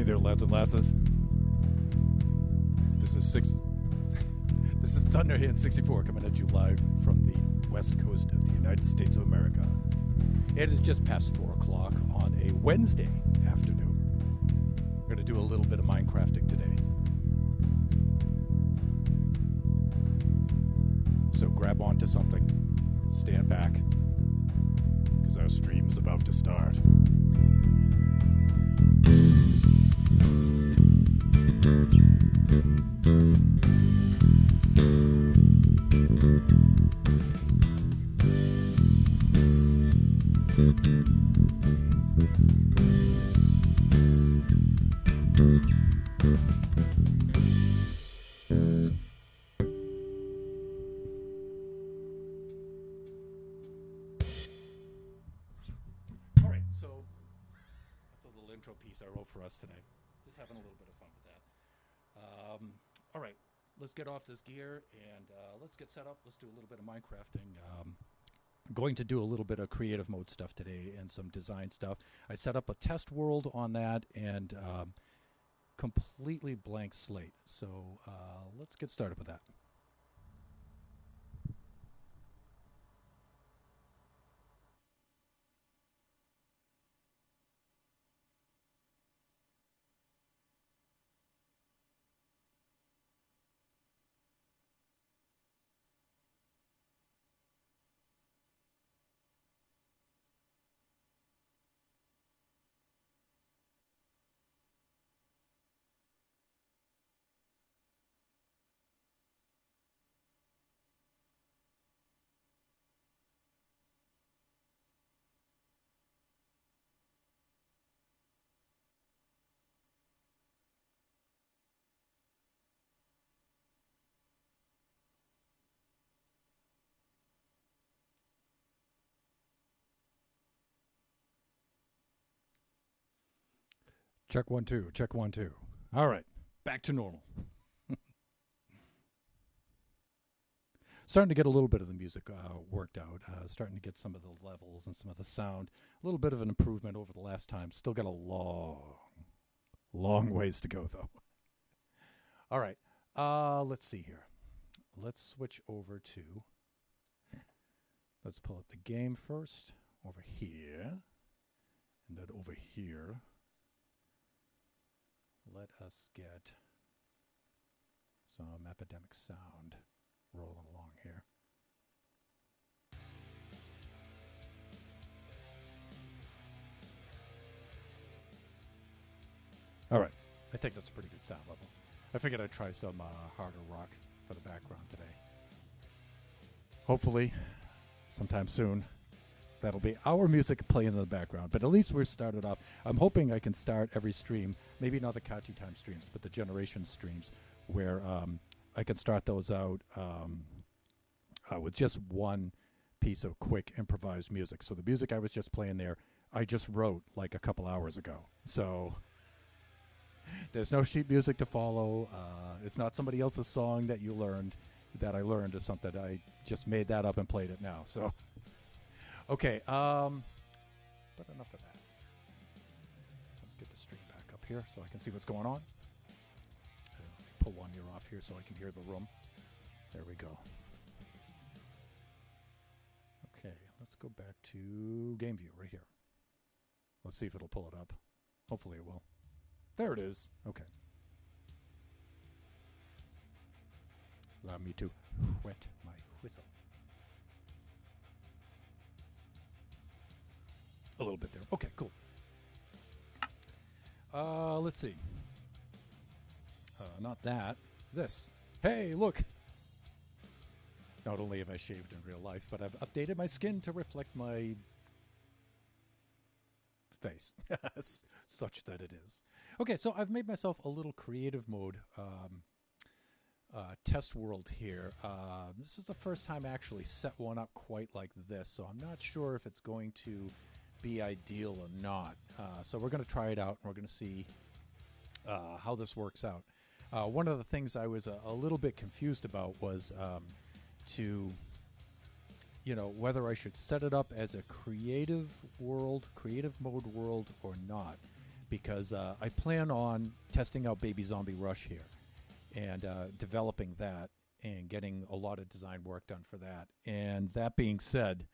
Hey there, lads and lasses. This is This is Thunderhand 64 coming at you live from the west coast of the United States of America. It is just past 4 o'clock on a Wednesday afternoon. We're going to do a little bit of Minecrafting today. So grab onto something, stand back, because our stream is about to start. Alright, so that's a little intro piece I wrote for us today. Just having a little bit of fun with that. Alright, let's get off this gear and let's get set up. Let's do a little bit of Minecrafting. Going to do a little bit of creative mode stuff today and some design stuff. I set up a test world on that and completely blank slate. So let's get started with that. Check 1 2, check 1 2. All right, back to normal. Starting to get a little bit of the music worked out. Starting to get some of the levels and some of the sound. A little bit of an improvement over the last time. Still got a long ways to go, though. All right, let's see here. Let's switch over to... Let's pull up the game first. Over here. And then over here. Let us get some epidemic sound rolling along here. All right. I think that's a pretty good sound level. I figured I'd try some harder rock for the background today. Hopefully, sometime soon, that'll be our music playing in the background. But at least we're started off. I'm hoping I can start every stream, maybe not the Kachi Time streams, but the Generation streams, where I can start those out with just one piece of quick improvised music. So the music I was just playing there, I just wrote like a couple hours ago. So there's no sheet music to follow. It's not somebody else's song that you learned, that I learned or something. I just made that up and played it now. So... Okay, but enough of that. Let's get the stream back up here so I can see what's going on. Pull one ear off here so I can hear the room. There we go. Okay, let's go back to game view right here. Let's see if it'll pull it up. Hopefully it will. There it is. Okay. Allow me to wet my whistle. A little bit there. Okay, cool. Let's see. Not that. This. Hey, look. Not only have I shaved in real life, but I've updated my skin to reflect my face. Such that it is. Okay, so I've made myself a little creative mode test world here. This is the first time I actually set one up quite like this, so I'm not sure if it's going to be ideal or not. So we're going to try it out, and we're going to see how this works out. One of the things I was a little bit confused about was whether I should set it up as a creative mode world or not. because I plan on testing out Baby Zombie Rush here and developing that and getting a lot of design work done for that. And that being said,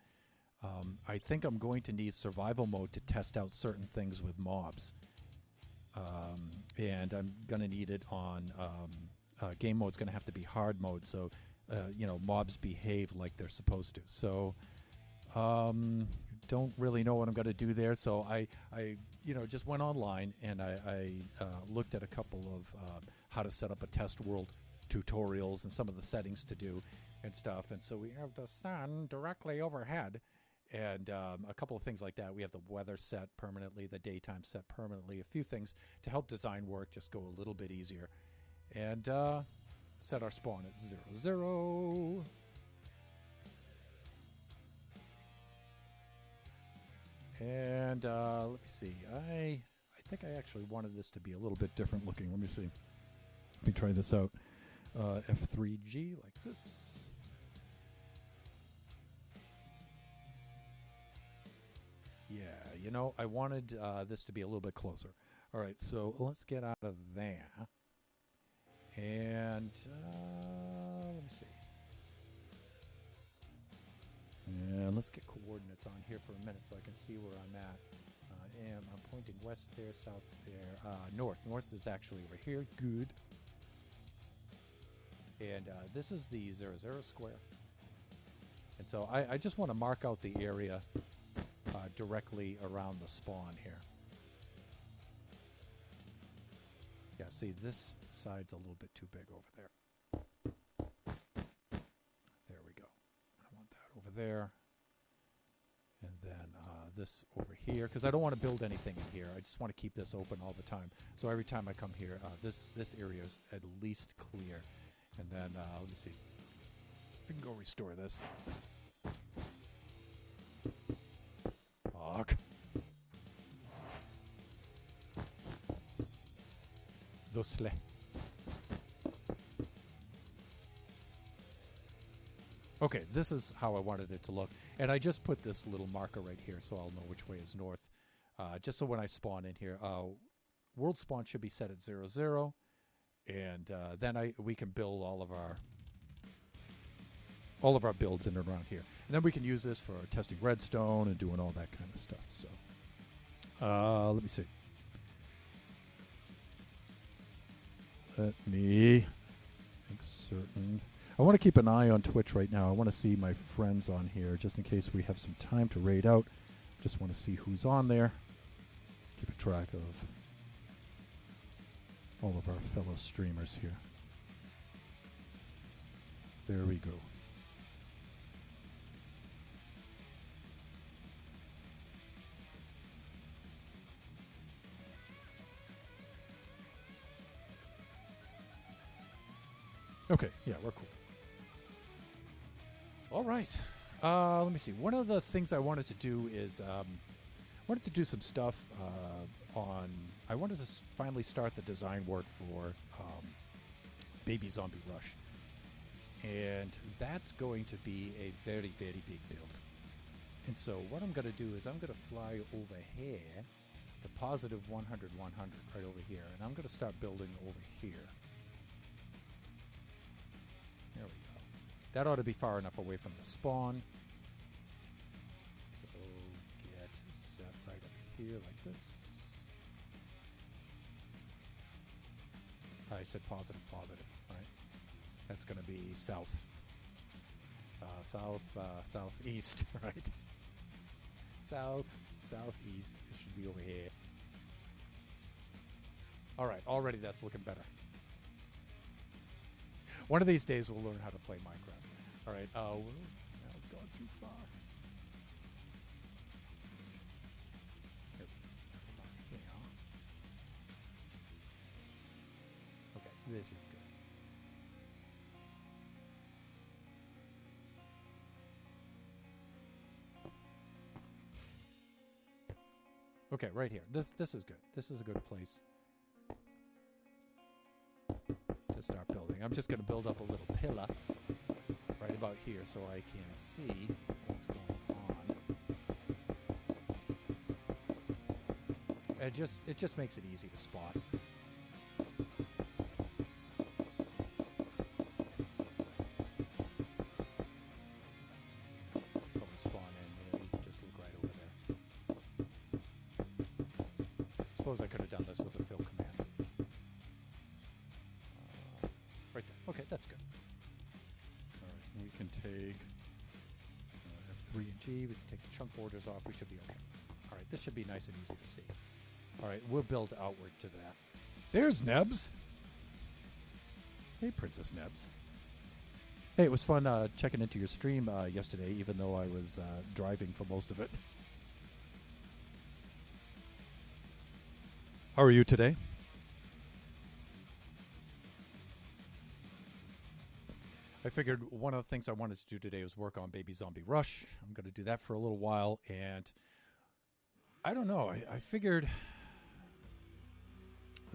I think I'm going to need survival mode to test out certain things with mobs. And I'm going to need it on game mode's going to have to be hard mode, so mobs behave like they're supposed to. So don't really know what I'm going to do there. So I just went online and I looked at a couple of how to set up a test world tutorials and some of the settings to do and stuff. And so we have the sun directly overhead and a couple of things like that. We have the weather set permanently, the daytime set permanently, a few things to help design work just go a little bit easier. And set our spawn at 0, 0. And let me see. I think I actually wanted this to be a little bit different looking. Let me see. Let me try this out. F3G like this. Yeah, I wanted this to be a little bit closer. All right, so let's get out of there. And let me see. And let's get coordinates on here for a minute so I can see where I'm at. I'm pointing west there, south there, north. North is actually over here. Good. And this is the 0, 0 square. And so I just want to mark out the area directly around the spawn here. Yeah, see, this side's a little bit too big over there. There we go. I want that over there. And then this over here, because I don't want to build anything in here. I just want to keep this open all the time. So every time I come here, this area is at least clear. And then, let me see. I can go restore this. Fuck. Zosle. Okay, this is how I wanted it to look. And I just put this little marker right here so I'll know which way is north. Just so when I spawn in here, world spawn should be set at 0, 0. And then we can build all of our builds in and around here. And then we can use this for testing redstone and doing all that kind of stuff. So let me see. Let me make certain. I want to keep an eye on Twitch right now. I want to see my friends on here just in case we have some time to raid out. Just want to see who's on there. Keep a track of all of our fellow streamers here. There we go. Okay, yeah, we're cool. All right. Let me see. One of the things I wanted to do is wanted to do some stuff on. I wanted to finally start the design work for Baby Zombie Rush, and that's going to be a very, very big build. And so what I'm going to do is I'm going to fly over here, the positive 100, 100 right over here, and I'm going to start building over here. There we go. That ought to be far enough away from the spawn. So get set right up here like this. I said positive, positive, right? That's going to be south. Southeast, right? Southeast. It should be over here. All right, already that's looking better. One of these days we'll learn how to play Minecraft. All right, I've gone too far. Here. Okay, this is good. Okay, right here. This is good. This is a good place to start building. I'm just going to build up a little pillar right about here so I can see what's going on. It just makes it easy to spot. Go and spawn in. You can just look right over there. Suppose I could have done this with a fill command. Right there. Okay, that's good. All right, we can take F3 and G. We can take the chunk borders off. We should be okay. All right, this should be nice and easy to see. All right, we'll build outward to that. There's Nebs. Hey, Princess Nebs. Hey, it was fun checking into your stream yesterday, even though I was driving for most of it. How are you today? I figured one of the things I wanted to do today was work on Baby Zombie Rush. I'm going to do that for a little while, and I don't know. I figured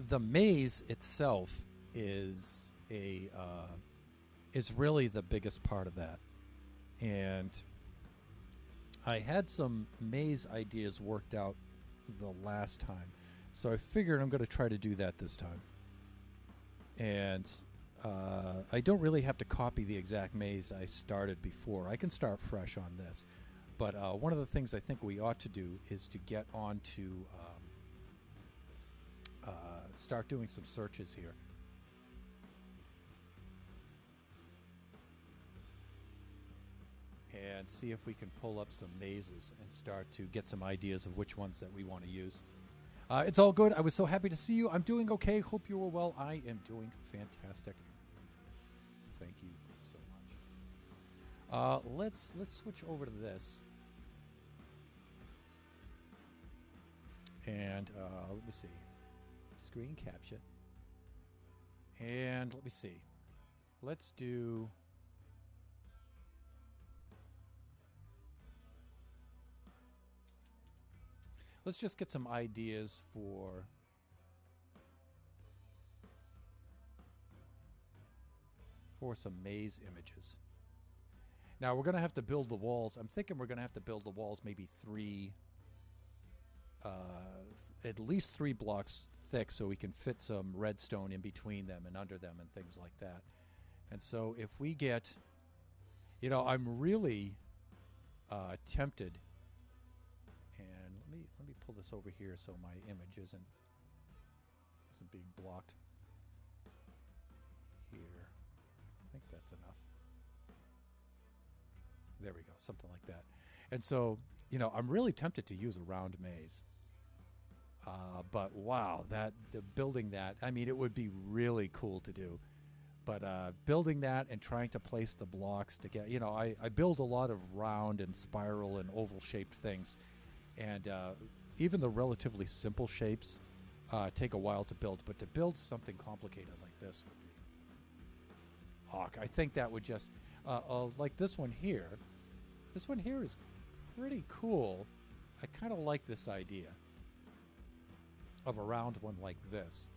the maze itself is really the biggest part of that, and I had some maze ideas worked out the last time, so I figured I'm going to try to do that this time. And I don't really have to copy the exact maze I started before. I can start fresh on this. But one of the things I think we ought to do is to get on to start doing some searches here. And see if we can pull up some mazes and start to get some ideas of which ones that we want to use. It's all good. I was so happy to see you. I'm doing okay. Hope you are well. I am doing fantastic. Thank you so much. Let's switch over to this. And let me see. Screen capture. And let me see. Let's do... Let's just get some ideas for some maze images. Now we're going to have to build the walls. I'm thinking we're going to have to build the walls maybe at least 3 blocks thick, so we can fit some redstone in between them and under them and things like that. And so if we get, I'm really tempted. And let me pull this over here so my image isn't being blocked here. I think that's enough. There we go, something like that. And so, I'm really tempted to use a round maze. But wow, building that, I mean, it would be really cool to do. But building that and trying to place the blocks to get, I build a lot of round and spiral and oval shaped things. And even the relatively simple shapes take a while to build. But to build something complicated like this would be... I think that would just... like this one here. This one here is pretty cool. I kind of like this idea of a round one like this.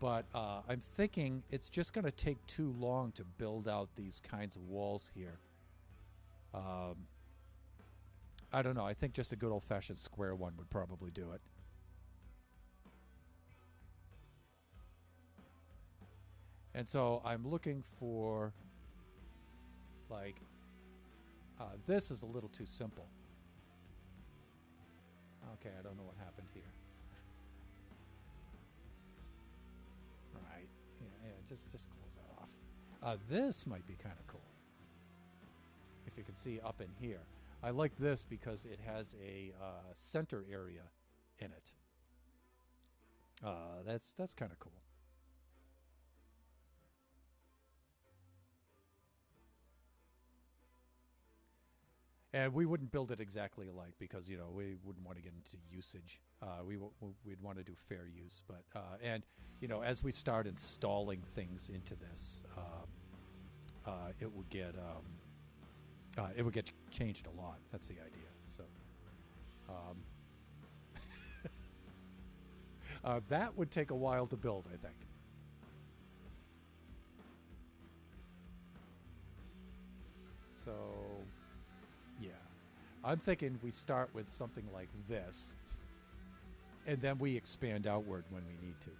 But I'm thinking it's just going to take too long to build out these kinds of walls here. I don't know. I think just a good old-fashioned square one would probably do it. And so I'm looking for, like, this is a little too simple. Okay, I don't know what happened here. Right. Yeah, just close that off. This might be kind of cool. If you can see up in here. I like this because it has a center area in it. That's kind of cool. And we wouldn't build it exactly alike because, we wouldn't want to get into usage. We'd want to do fair use. But and, as we start installing things into this, it would get changed a lot. That's the idea. So that would take a while to build, I think. So, yeah. I'm thinking we start with something like this. and then we expand outward when we need to,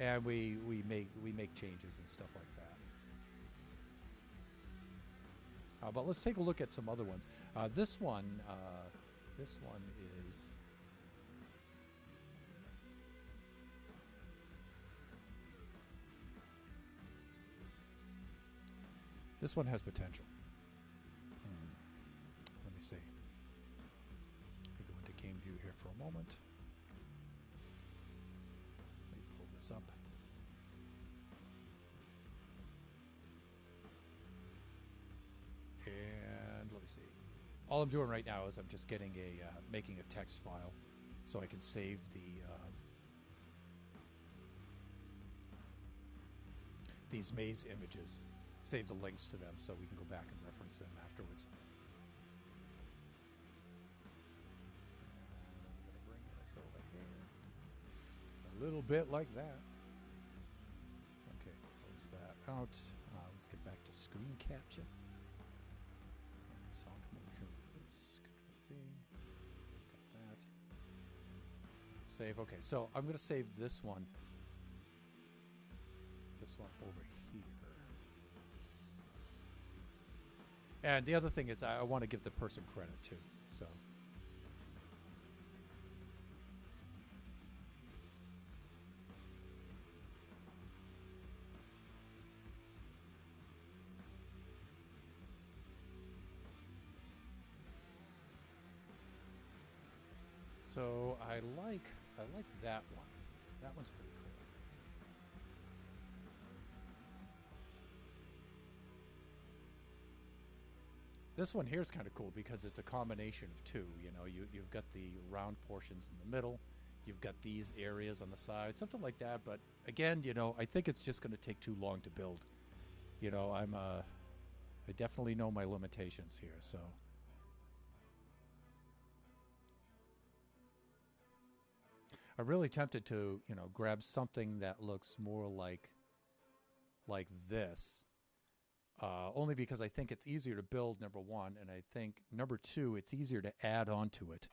and we make changes and stuff like that. But let's take a look at some other ones. This one is. This one has potential. Let me see. Let me go into game view here for a moment. Let me pull this up. And let me see. All I'm doing right now is I'm just getting making a text file so I can save these maze images, save the links to them so we can go back and reference them afterwards. I'm going to bring this over here. A little bit like that. Okay, close that out. Let's get back to screen capture. So I'll come over here with this. Control V. Got that. Save. Okay, so I'm going to save this one. This one over here. And the other thing is I want to give the person credit too. So I like that one. That one's pretty cool. This one here is kind of cool because it's a combination of two. You know, you've got the round portions in the middle, you've got these areas on the side, something like that. But again, you know, I think it's just going to take too long to build. You know, I definitely know my limitations here, so. I'm really tempted to, you know, grab something that looks more like this. Only because I think it's easier to build, number one, and I think, number two, it's easier to add on to it.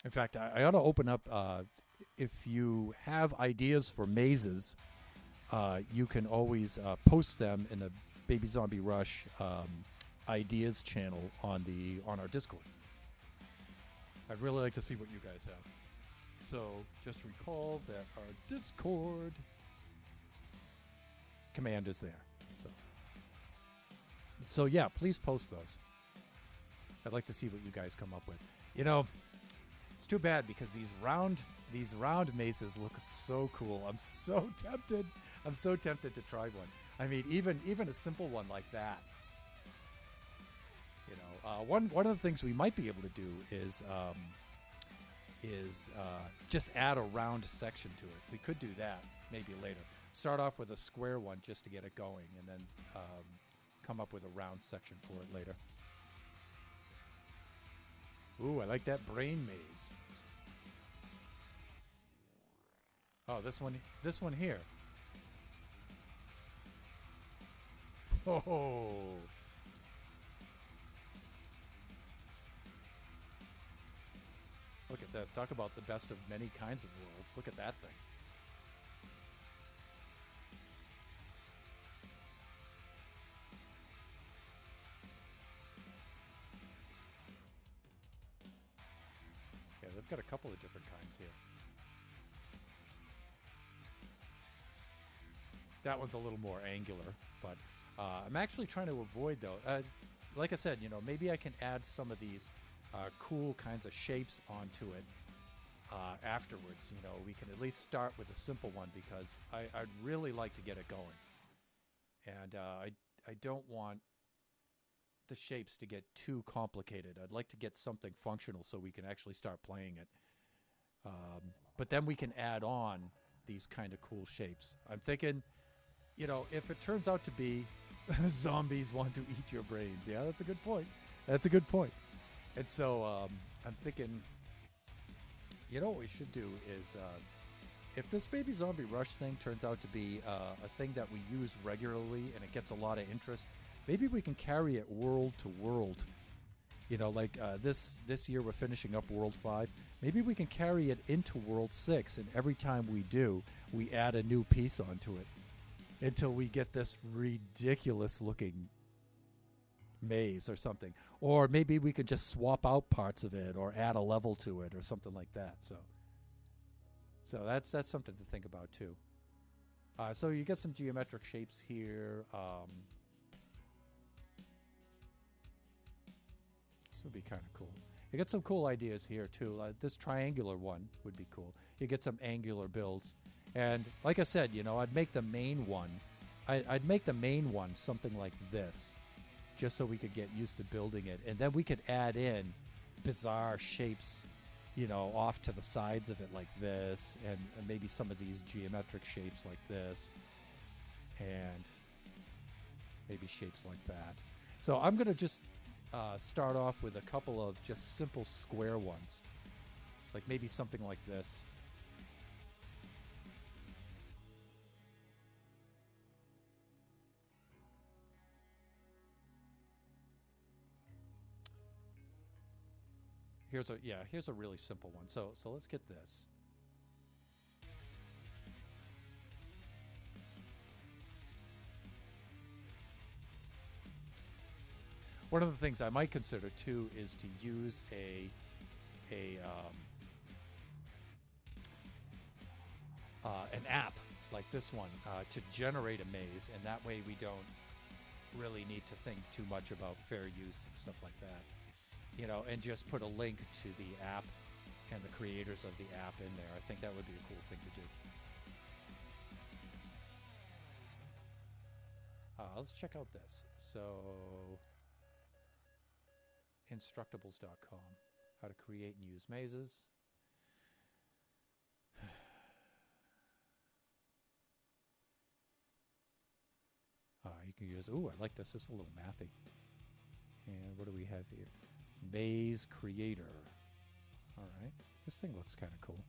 In fact, I ought to open up, if you have ideas for mazes, you can always post them in the Baby Zombie Rush ideas channel on our Discord. I'd really like to see what you guys have. So just recall that our Discord command is there. So yeah, please post those. I'd like to see what you guys come up with. You know, it's too bad because these round mazes look so cool. I'm so tempted. To try one. I mean, even a simple one like that. You know, one of the things we might be able to do is just add a round section to it. We could do that maybe later. Start off with a square one just to get it going, and then come up with a round section for it later. Ooh, I like that brain maze. Oh, this one here. Oh. Look at this. Talk about the best of many kinds of worlds. Look at that thing. Yeah, they've got a couple of different kinds here. That one's a little more angular, but I'm actually trying to avoid, though. Like I said, you know, maybe I can add some of these cool kinds of shapes onto it afterwards. You know, we can at least start with a simple one because I'd really like to get it going. And I don't want the shapes to get too complicated. I'd like to get something functional so we can actually start playing it. But then we can add on these kind of cool shapes. I'm thinking, you know, if it turns out to be zombies want to eat your brains. Yeah, that's a good point. And so I'm thinking, you know what we should do is if this Baby Zombie Rush thing turns out to be a thing that we use regularly and it gets a lot of interest, maybe we can carry it world to world. You know, like this year we're finishing up World 5. Maybe we can carry it into World 6, and every time we do, we add a new piece onto it until we get this ridiculous looking maze or something. Or maybe we could just swap out parts of it or add a level to it or something like that. So that's something to think about too. So you get some geometric shapes here. This would be kind of cool. You get some cool ideas here too. This triangular one would be cool. You get some angular builds. And like I said, you know, I'd make the main one. I'd make the main one something like this, just so we could get used to building it. And then we could add in bizarre shapes, you know, off to the sides of it like this, and maybe some of these geometric shapes like this, and maybe shapes like that. So I'm going to just start off with a couple of just simple square ones, like maybe something like this. Here's a really simple one. So let's get this. One of the things I might consider too is to use an app like this one to generate a maze, and that way we don't really need to think too much about fair use and stuff like that. You know, and just put a link to the app and the creators of the app in there. I think that would be a cool thing to do. Let's check out this. So, Instructables.com. How to create and use mazes. You can use, I like this. This is a little mathy. And what do we have here? Maze Creator. All right. This thing looks kind of cool.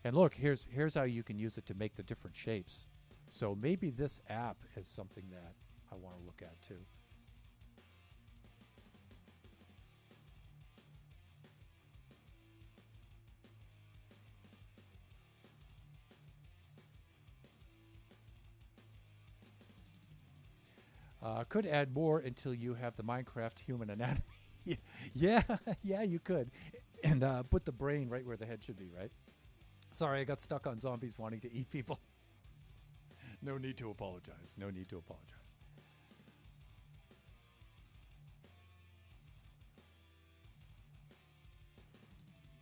And look, here's how you can use it to make the different shapes. So maybe this app is something that I want to look at too. Could add more until you have the Minecraft human anatomy. yeah, you could. And put the brain right where the head should be, right? Sorry, I got stuck on zombies wanting to eat people. No need to apologize. No need to apologize.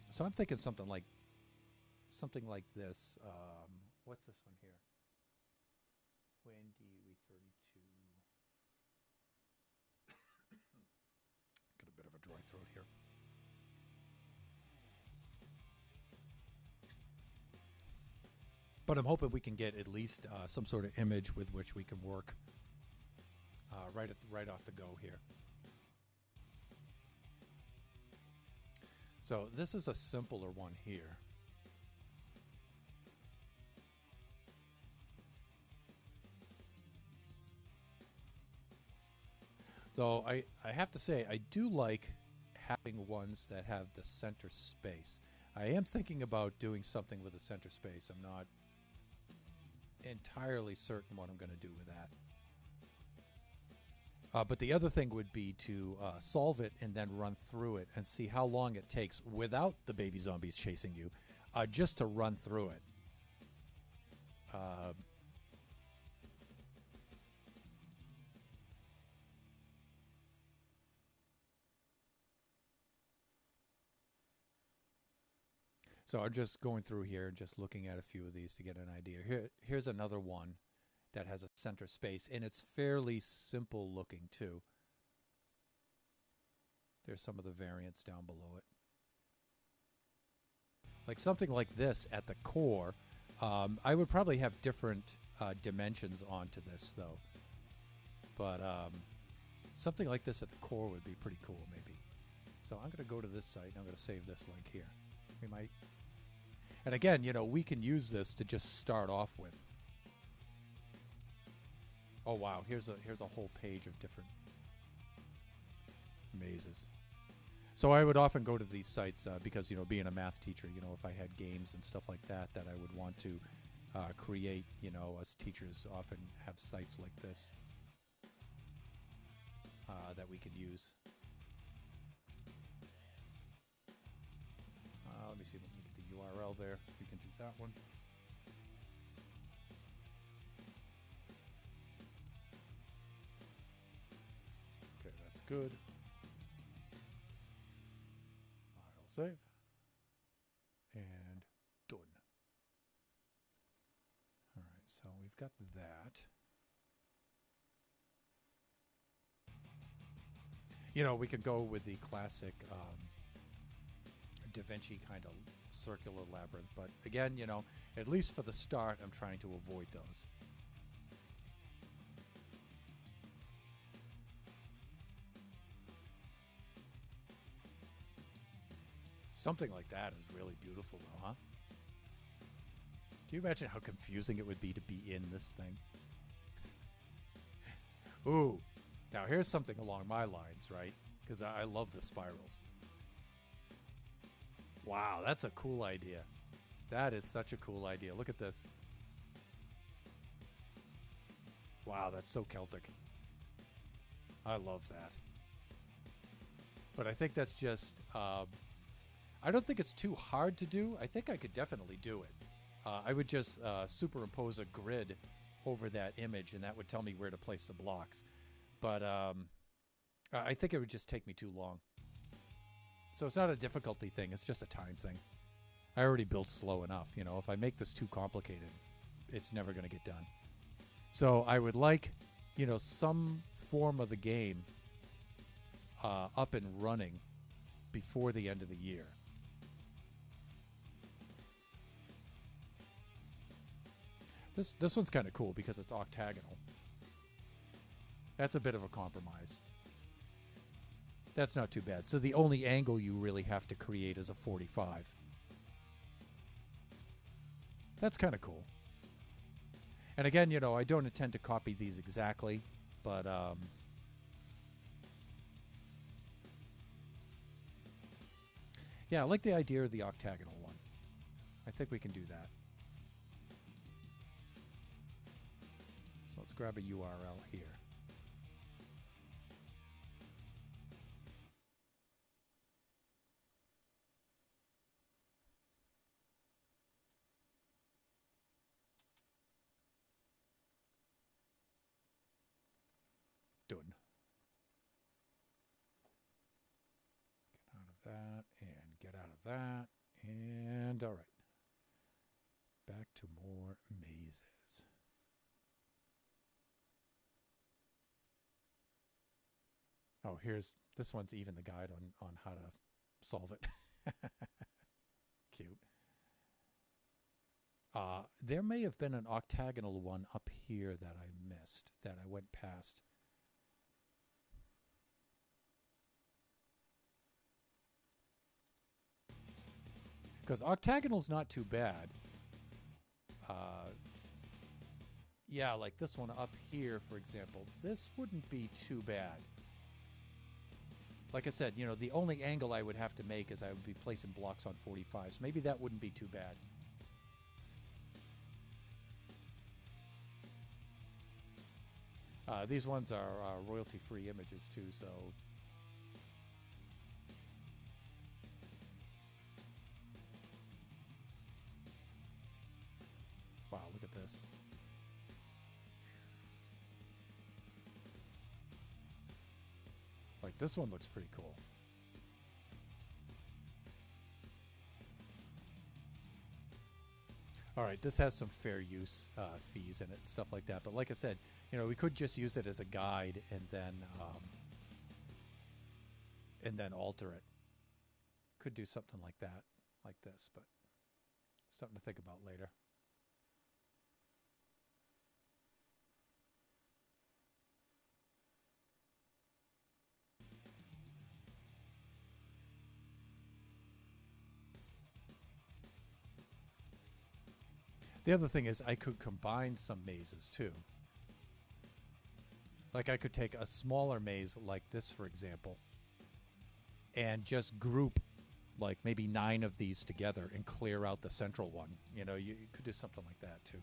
So I'm thinking something like this. What's this one here? Wendy 32. Got a bit of a dry throat here. But I'm hoping we can get at least some sort of image with which we can work right off the go here. So this is a simpler one here. So I have to say, I do like having ones that have the center space. I am thinking about doing something with the center space. I'm not entirely certain what I'm going to do with that. But the other thing would be to solve it and then run through it and see how long it takes without the baby zombies chasing you, just to run through it. So I'm just going through here and just looking at a few of these to get an idea. Here's another one that has a center space, and it's fairly simple looking too. There's some of the variants down below it. Like something like this at the core, I would probably have different dimensions onto this though. But something like this at the core would be pretty cool maybe. So I'm going to go to this site and I'm going to save this link here. We might. And again, you know, we can use this to just start off with. Oh wow, here's a whole page of different mazes. So I would often go to these sites because, being a math teacher, if I had games and stuff like that I would want to create, us teachers often have sites like this that we could use. Let me see if we can get the URL there. We can do that one. Okay, that's good. I'll save. And done. All right, so we've got that. We could go with the classic Da Vinci kind of circular labyrinth, but again, at least for the start, I'm trying to avoid those. Something like that is really beautiful, though, huh? Do you imagine how confusing it would be to be in this thing? Ooh, now here's something along my lines, right? Because I love the spirals. Wow, that's a cool idea. That is such a cool idea. Look at this. Wow, that's so Celtic. I love that. But I think that's just... I don't think it's too hard to do. I think I could definitely do it. I would just superimpose a grid over that image, and that would tell me where to place the blocks. But I think it would just take me too long. So it's not a difficulty thing. It's just a time thing. I already built slow enough. If I make this too complicated, it's never going to get done. So I would like, some form of the game up and running before the end of the year. This one's kind of cool because it's octagonal. That's a bit of a compromise. That's not too bad. So the only angle you really have to create is a 45. That's kind of cool. And again, I don't intend to copy these exactly, but yeah, I like the idea of the octagonal one. I think we can do that. So let's grab a URL here. Done. Get out of that and get out of that. And all right. Back to more mazes. Oh, this one's even the guide on how to solve it. Cute. There may have been an octagonal one up here that I missed, that I went past. Because octagonal's not too bad. Yeah, like this one up here, for example. This wouldn't be too bad. Like I said, the only angle I would have to make is I would be placing blocks on 45s. Maybe that wouldn't be too bad. These ones are royalty-free images too, so... Wow, look at this. Like, this one looks pretty cool. All right, this has some fair use fees in it and stuff like that. But like I said, we could just use it as a guide and then alter it. Could do something like that, like this, but something to think about later. The other thing is I could combine some mazes too. Like I could take a smaller maze like this, for example, and just group like maybe 9 of these together and clear out the central one. You know, you could do something like that too.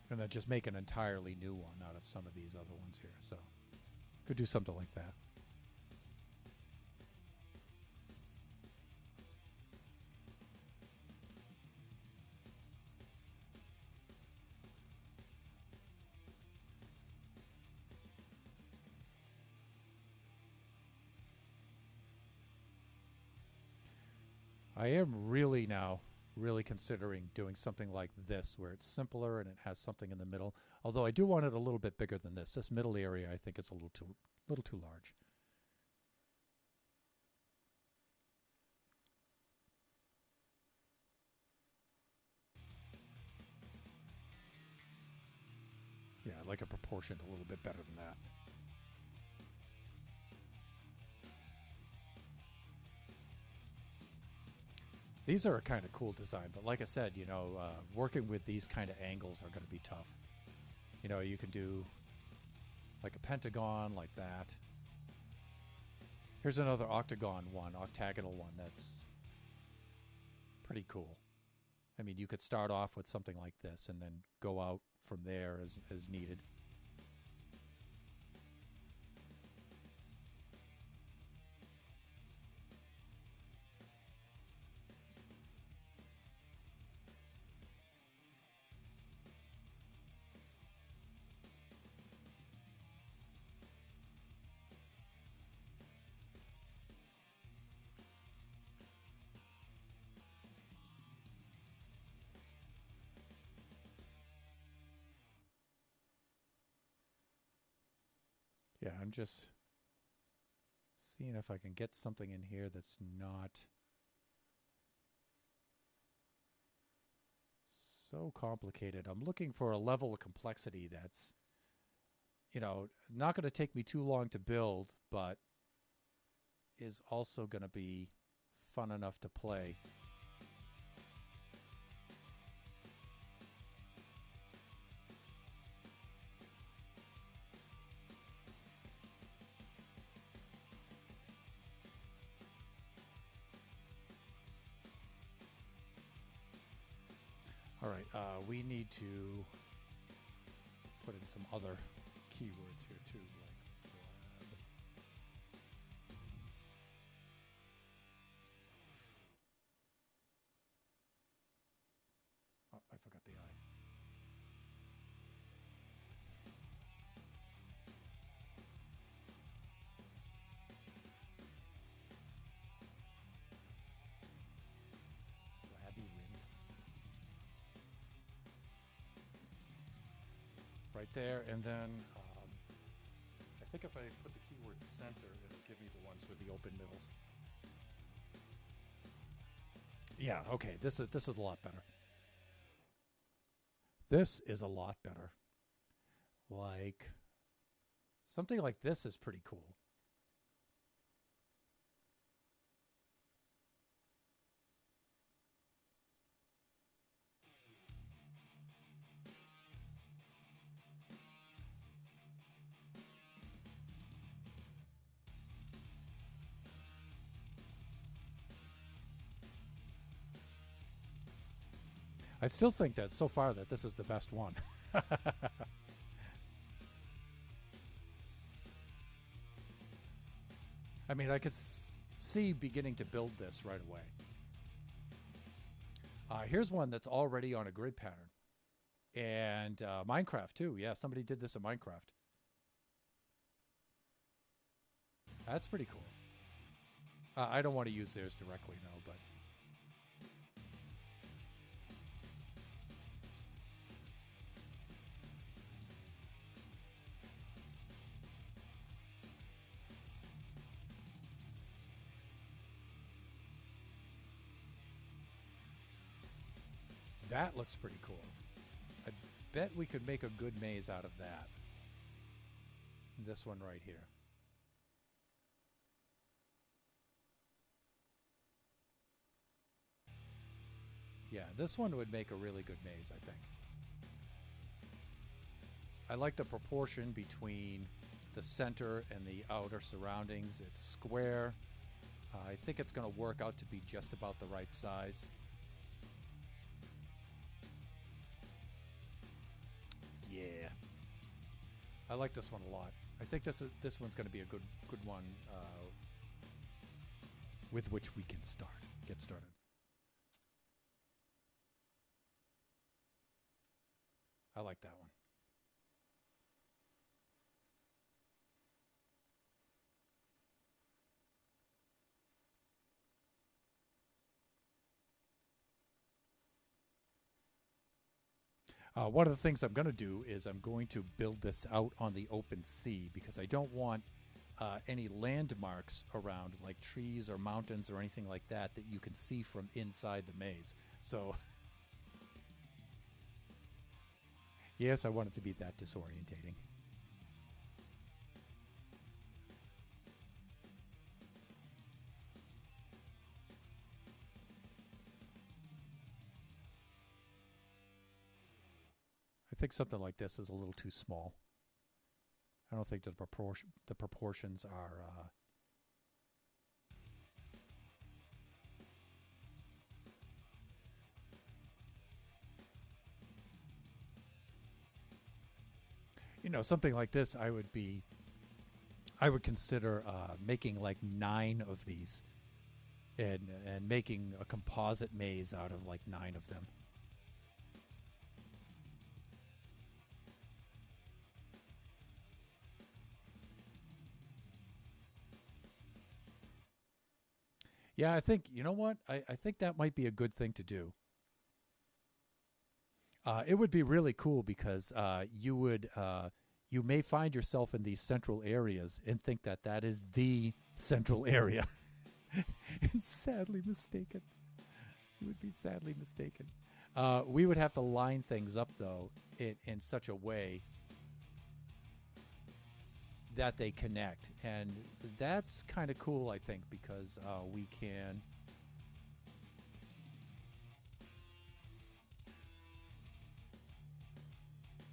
And then just make an entirely new one out of some of these other ones here. So could do something like that. I am really now really considering doing something like this where it's simpler and it has something in the middle. Although I do want it a little bit bigger than this. This middle area I think is a little too large. Yeah, I'd like a proportioned a little bit better than that. These are a kind of cool design, but like I said, you know, working with these kind of angles are going to be tough. You know, you can do like a pentagon like that. Here's another octagonal one that's pretty cool. I mean, you could start off with something like this and then go out from there as needed. Yeah, I'm just seeing if I can get something in here that's not so complicated. I'm looking for a level of complexity that's, you know, not going to take me too long to build, but is also going to be fun enough to play. All right, we need to put in some other keywords here too, like lab. Oh, I forgot the I. Labyrinth. Right there, and then I think if I put the keyword center, it'll give me the ones with the open middles. Yeah, okay, this is a lot better. This is a lot better. Like something like this is pretty cool. I still think that so far that this is the best one. I mean, I could see beginning to build this right away. Here's one that's already on a grid pattern. And Minecraft, too. Yeah, somebody did this in Minecraft. That's pretty cool. I don't want to use theirs directly, though, but... That looks pretty cool. I bet we could make a good maze out of that. This one right here. Yeah, this one would make a really good maze, I think. I like the proportion between the center and the outer surroundings. It's square. I think it's going to work out to be just about the right size. Yeah. I like this one a lot. I think this one's going to be a good one with which we can get started. I like that one. One of the things I'm going to do is I'm going to build this out on the open sea because I don't want any landmarks around, like trees or mountains or anything like that, that you can see from inside the maze. So, yes, I want it to be that disorientating. I think something like this is a little too small. I don't think the proportions are. Something like this, I would consider making like 9 of these, and making a composite maze out of like 9 of them. Yeah, I think, you know what? I think that might be a good thing to do. It would be really cool because you may find yourself in these central areas and think that that is the central area. And sadly mistaken. You would be sadly mistaken. We would have to line things up, though, in such a way that they connect. And that's kind of cool, I think, because we can...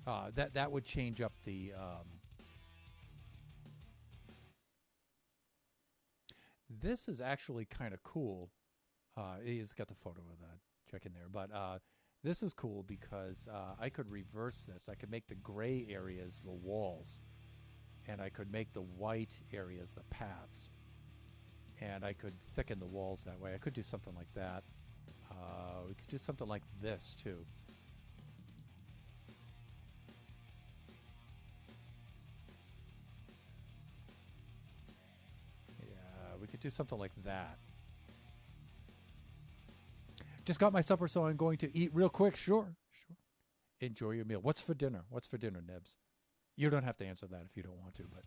that would change up the... This is actually kind of cool. He's got the photo of that check in there. But this is cool because I could reverse this. I could make the gray areas the walls. And I could make the white areas the paths. And I could thicken the walls that way. I could do something like that. We could do something like this, too. Yeah, we could do something like that. Just got my supper, so I'm going to eat real quick. Sure. Enjoy your meal. What's for dinner? What's for dinner, Nebs? You don't have to answer that if you don't want to, but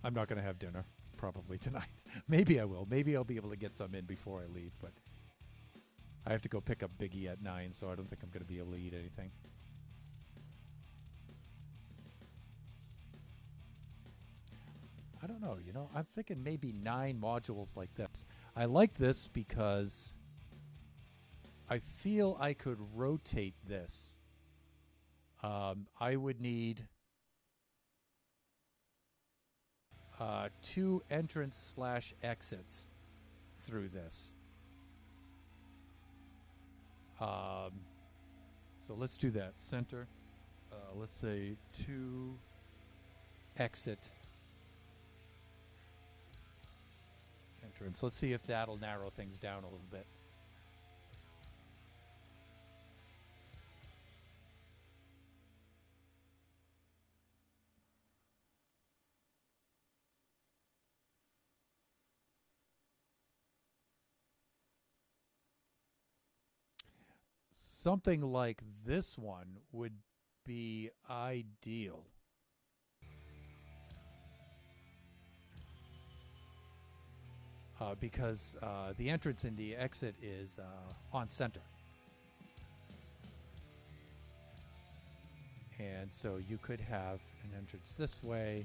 I'm not going to have dinner probably tonight. Maybe I will. Maybe I'll be able to get some in before I leave, but I have to go pick up Biggie at 9, so I don't think I'm going to be able to eat anything. I don't know, I'm thinking maybe 9 modules like this. I like this because I feel I could rotate this. I would need 2 entrance/exits through this. So let's do that. Center. Let's say 2 exit entrance. Let's see if that'll narrow things down a little bit. Something like this one would be ideal. Because the entrance and the exit is on center. And so you could have an entrance this way.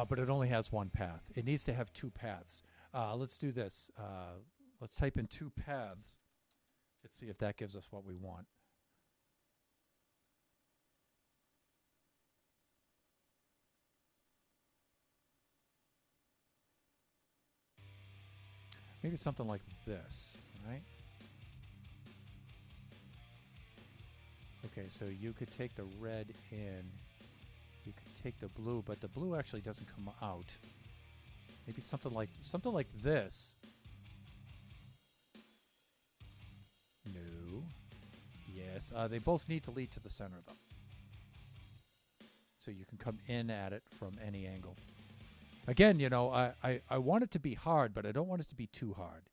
but it only has one path. It needs to have two paths. Let's do this. Let's type in two paths. Let's see if that gives us what we want. Maybe something like this, right? Okay, so you could take the red in. You could take the blue, but the blue actually doesn't come out. Maybe something like this. No. Yes, they both need to lead to the center, though. So you can come in at it from any angle. Again, you know, I want it to be hard, but I don't want it to be too hard.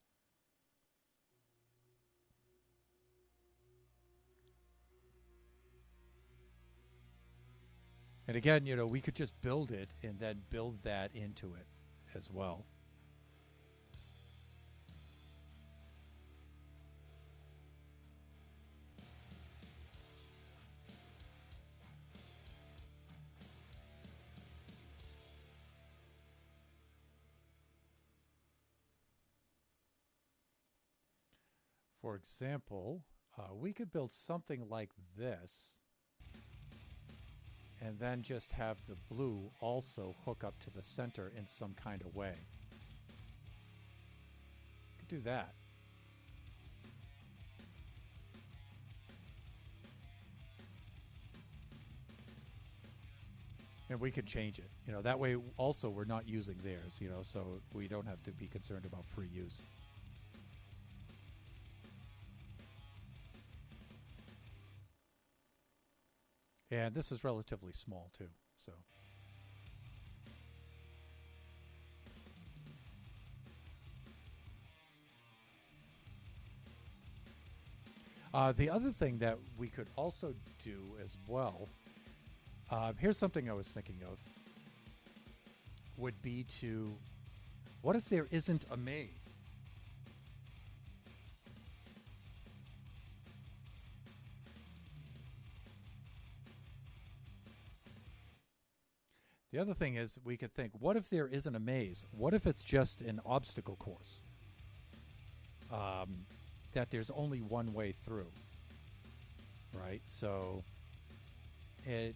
And again, you know, we could just build it and then build that into it as well. For example, we could build something like this and then just have the blue also hook up to the center in some kind of way. Could do that. And we could change it. You know, that way also we're not using theirs, you know, so we don't have to be concerned about free use. And this is relatively small too, so. The other thing that we could also do as well, here's something I was thinking of, would be to, what if there isn't a maze? The other thing is we could think, what if there isn't a maze? What if it's just an obstacle course? That there's only one way through, right? So it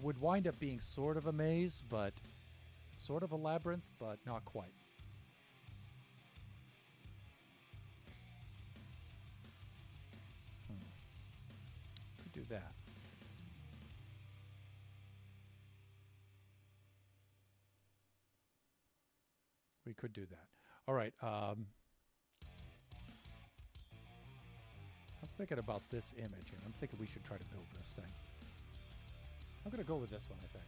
would wind up being sort of a maze, but sort of a labyrinth, but not quite. Could do that. We could do that. All right. I'm thinking about this image, and I'm thinking we should try to build this thing. I'm going to go with this one, I think.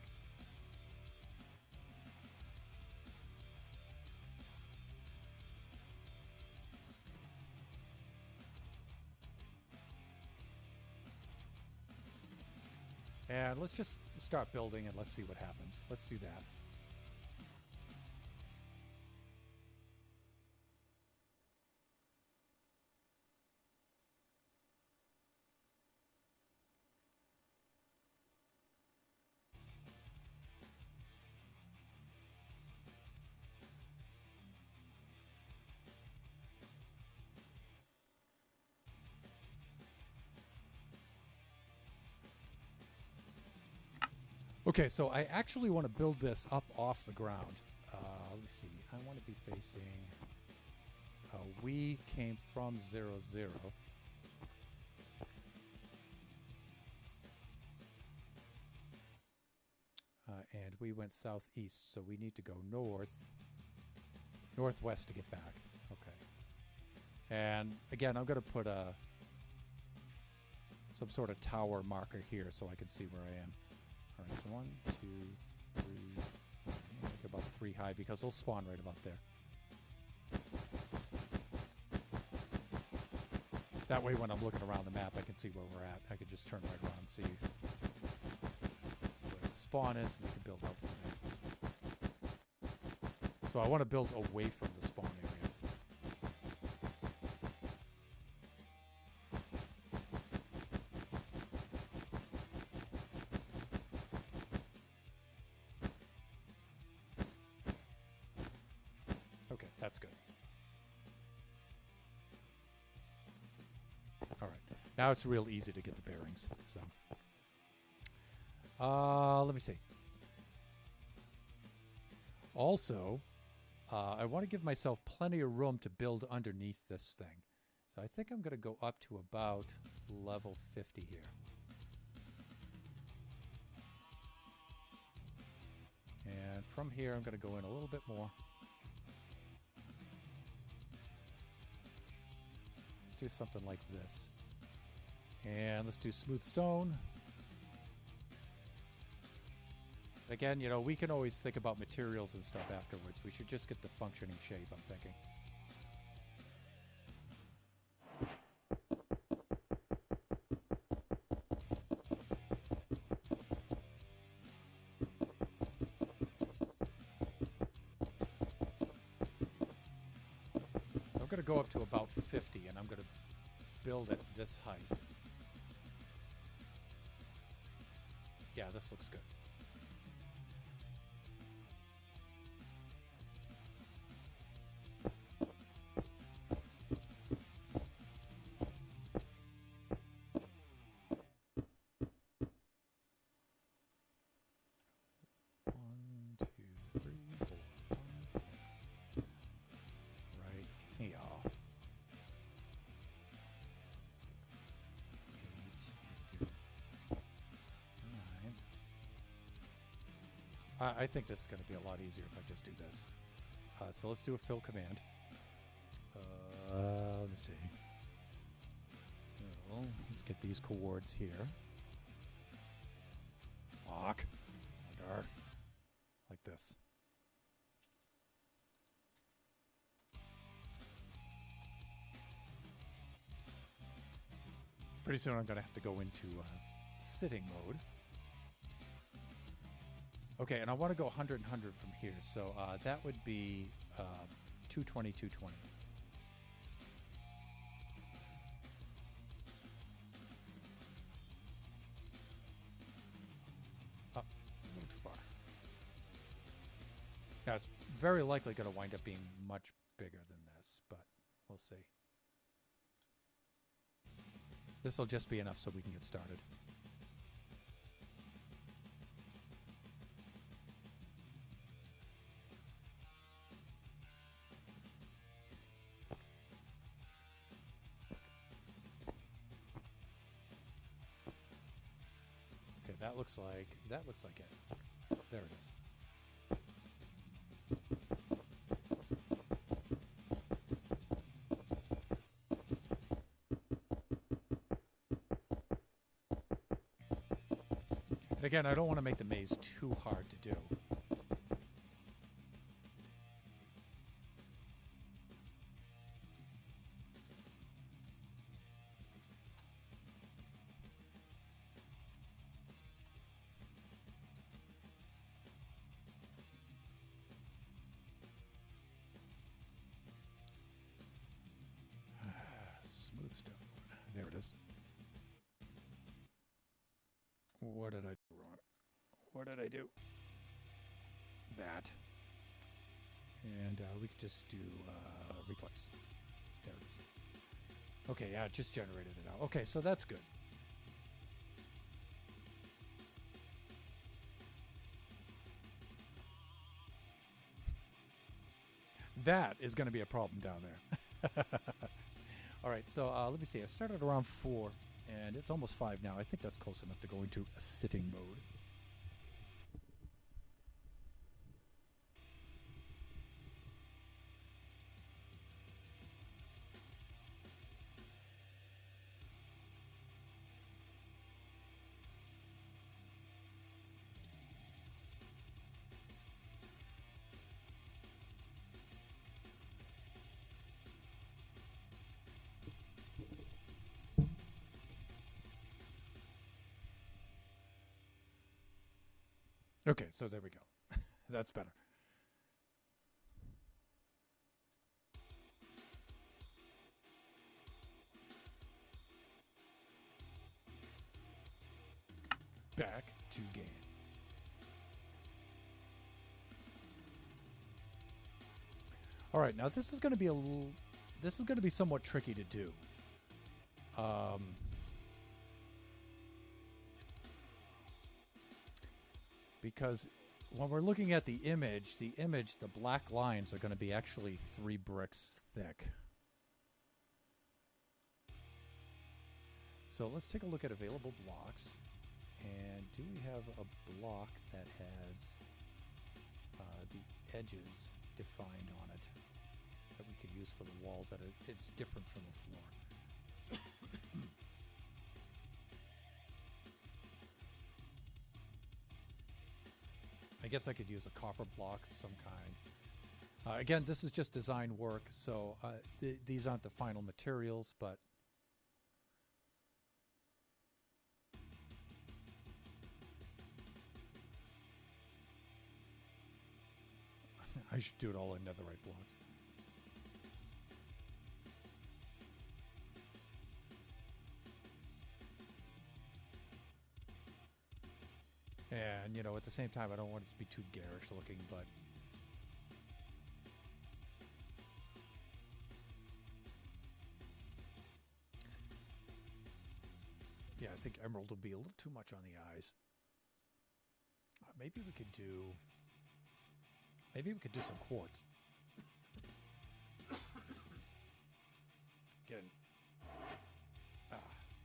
And let's just start building, and let's see what happens. Let's do that. Okay, so I actually want to build this up off the ground. Let me see. I want to be facing... we came from 0, 0. And we went southeast, so we need to go northwest to get back. Okay. And again, I'm going to put some sort of tower marker here so I can see where I am. All right, so 1, 2, 3. Make about 3 high because they'll spawn right about there. That way, when I'm looking around the map, I can see where we're at. I can just turn right around and see where the spawn is, and we can build up from there. So I want to build away from the spawn area. That's good. All right. Now it's real easy to get the bearings. So, let me see. Also, I want to give myself plenty of room to build underneath this thing. So I think I'm going to go up to about level 50 here. And from here, I'm going to go in a little bit more. Let's do something like this. And let's do smooth stone. Again, you know, we can always think about materials and stuff afterwards. We should just get the functioning shape, I'm thinking. So I'm going to go up to about 50, and I'm going to build at this height. Yeah, this looks good. I think this is going to be a lot easier if I just do this. So let's do a fill command. Let me see. Well, let's get these coords here. Lock. Under. Like this. Pretty soon I'm going to have to go into sitting mode. Okay, and I want to go 100 and 100 from here. So that would be 220, 220. Up a little too far. Now, it's very likely going to wind up being much bigger than this, but we'll see. This will just be enough so we can get started. That looks like it. There it is. And again, I don't want to make the maze too hard to do. There it is. What did I do wrong? What did I do? That. And we could just do replace. There it is. Okay, yeah, it just generated it out. Okay, so that's good. That is going to be a problem down there. All right, so let me see. I started around 4, and it's almost 5 now. I think that's close enough to go into a sitting mode. Okay, so there we go. That's better. Back to game. All right, now this is going to be this is going to be somewhat tricky to do. Because when we're looking at the image, the black lines are going to be actually 3 bricks thick. So let's take a look at available blocks. And do we have a block that has the edges defined on it that we could use for the walls that it's different from the floor? I guess I could use a copper block of some kind. Again, this is just design work, so these aren't the final materials, but I should do it all in netherite blocks. And, you know, at the same time, I don't want it to be too garish looking, but yeah, I think emerald would be a little too much on the eyes. Maybe we could do some quartz. Again,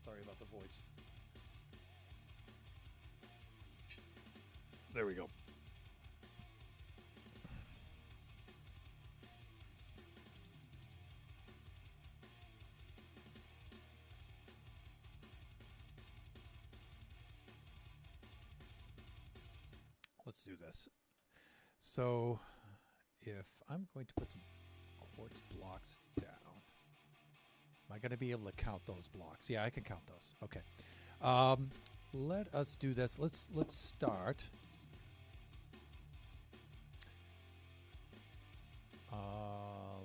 sorry about the voice. There we go. Let's do this. So, if I'm going to put some quartz blocks down, am I going to be able to count those blocks? Yeah, I can count those. Okay. Let us do this. Let's start.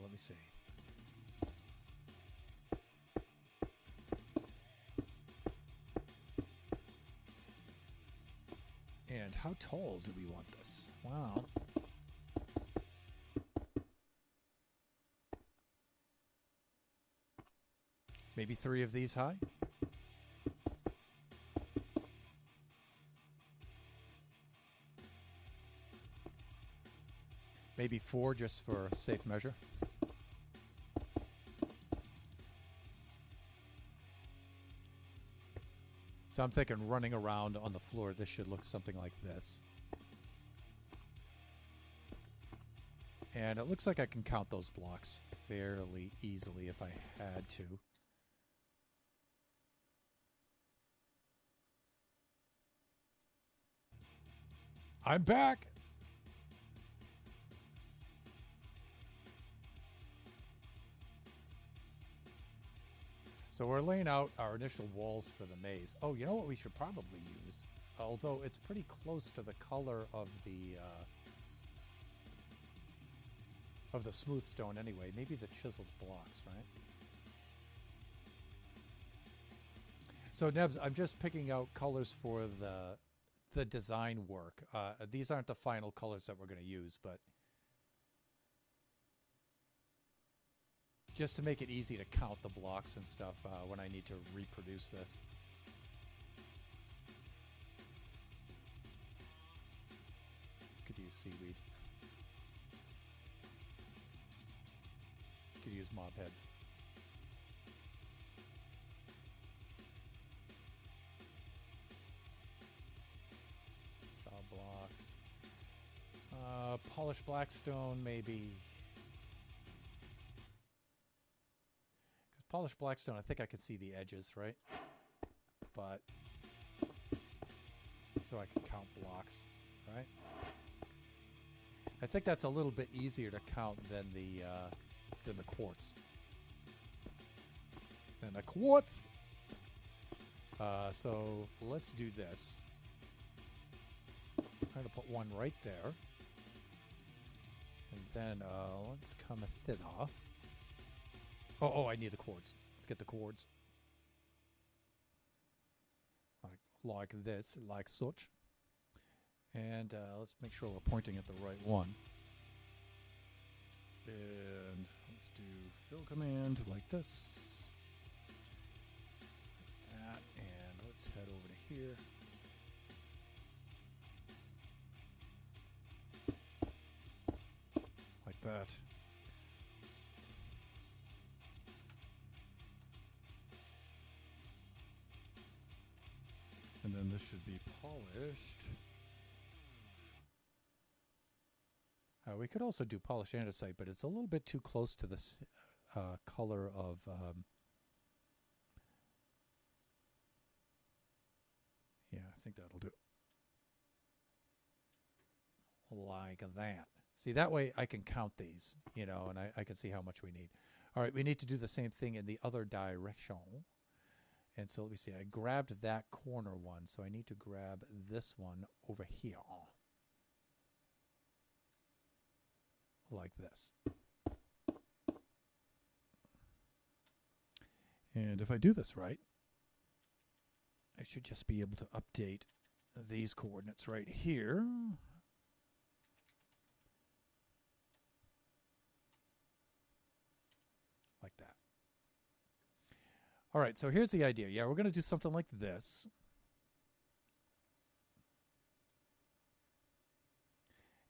Let me see. And how tall do we want this? Wow. Maybe 3 of these high? Maybe 4 just for safe measure. So I'm thinking running around on the floor, this should look something like this. And it looks like I can count those blocks fairly easily if I had to. I'm back! So we're laying out our initial walls for the maze. Oh, you know what we should probably use? Although it's pretty close to the color of the smooth stone anyway. Maybe the chiseled blocks, right? So Nebs, I'm just picking out colors for the design work. These aren't the final colors that we're going to use, but just to make it easy to count the blocks and stuff when I need to reproduce this. Could use seaweed. Could use mob heads. Saw blocks. Polished blackstone, maybe. Polished blackstone, I think I can see the edges, right? But so I can count blocks, right? I think that's a little bit easier to count than the quartz. Than the quartz. So let's do this. I'm going to put one right there, and then let's come thither. Oh, I need the chords. Let's get the chords. Like this, like such. And let's make sure we're pointing at the right one. fill command like this. That, and let's head over to here. Like that. And then this should be polished. We could also do polished andesite, but it's a little bit too close to this color of yeah, I think that'll do. Like that. See, that way I can count these, you know, and I can see how much we need. All right, we need to do the same thing in the other direction. And so let me see, I grabbed that corner one, so I need to grab this one over here. Like this. And if I do this right, I should just be able to update these coordinates right here. Like that. All right, so here's the idea. Yeah, we're going to do something like this.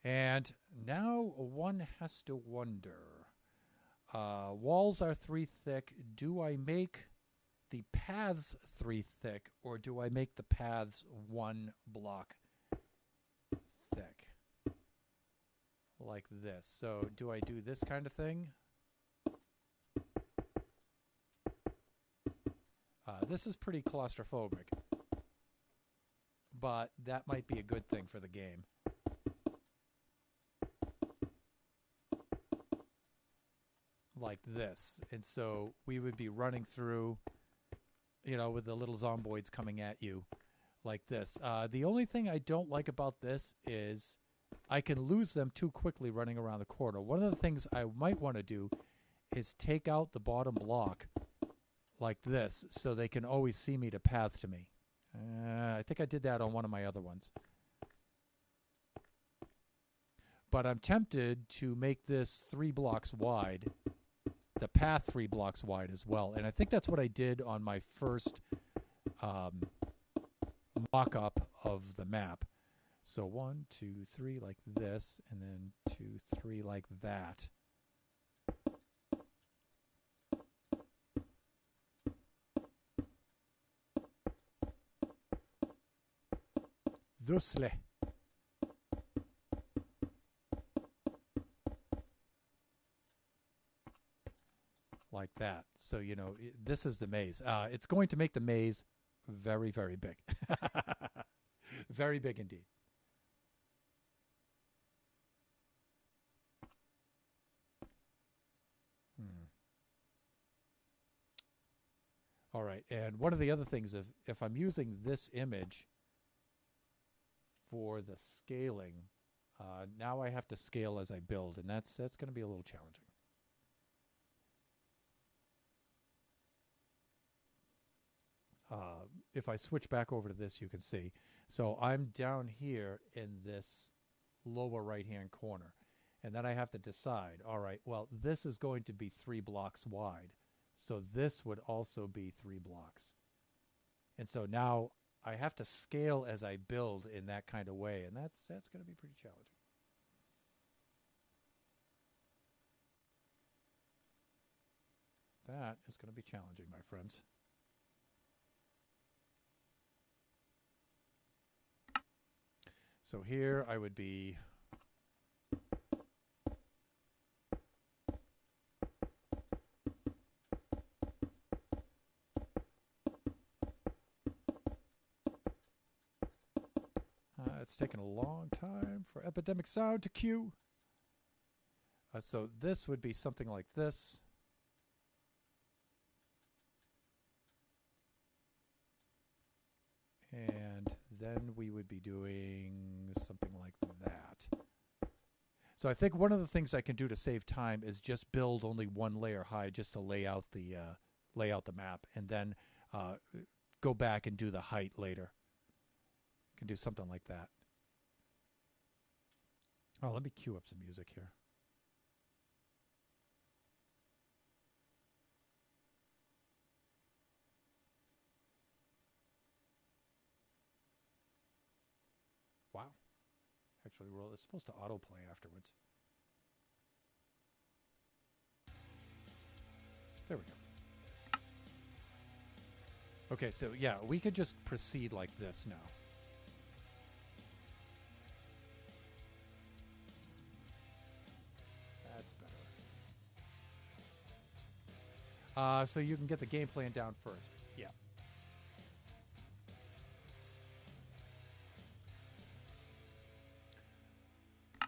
And now one has to wonder, walls are 3 thick. Do I make the paths 3 thick, or do I make the paths 1 block thick? Like this. So do I do this kind of thing? This is pretty claustrophobic, but that might be a good thing for the game. Like this. And so we would be running through, you know, with the little zomboids coming at you like this. The only thing I don't like about this is I can lose them too quickly running around the corner. One of the things I might want to do is take out the bottom block like this so they can always see me to path to me. I think I did that on one of my other ones. But I'm tempted to make this 3 blocks wide, the path 3 blocks wide as well. And I think that's what I did on my first mock-up of the map. So 1, 2, 3 like this, and then 2, 3 like that. Thusle. Like that. So, you know, this is the maze. It's going to make the maze very, very big. Very big indeed. All right. And one of the other things, if I'm using this image for the scaling, now I have to scale as I build, and that's going to be a little challenging. If I switch back over to this, you can see. So I'm down here in this lower right-hand corner. And then I have to decide, all right, well, this is going to be 3 blocks wide. So this would also be 3 blocks. And so now I have to scale as I build in that kind of way. And that's going to be pretty challenging. That is going to be challenging, my friends. So here I would be it's taken a long time for Epidemic Sound to queue. So this would be something like this. And then we would be doing something like that. So I think one of the things I can do to save time is just build only 1 layer high just to lay out the map, and then go back and do the height later. Can do something like that. Oh, let me cue up some music here. actually roll. It's supposed to autoplay afterwards. There we go. Okay, so yeah, we could just proceed like this now. That's better. So you can get the game plan down first. Yeah.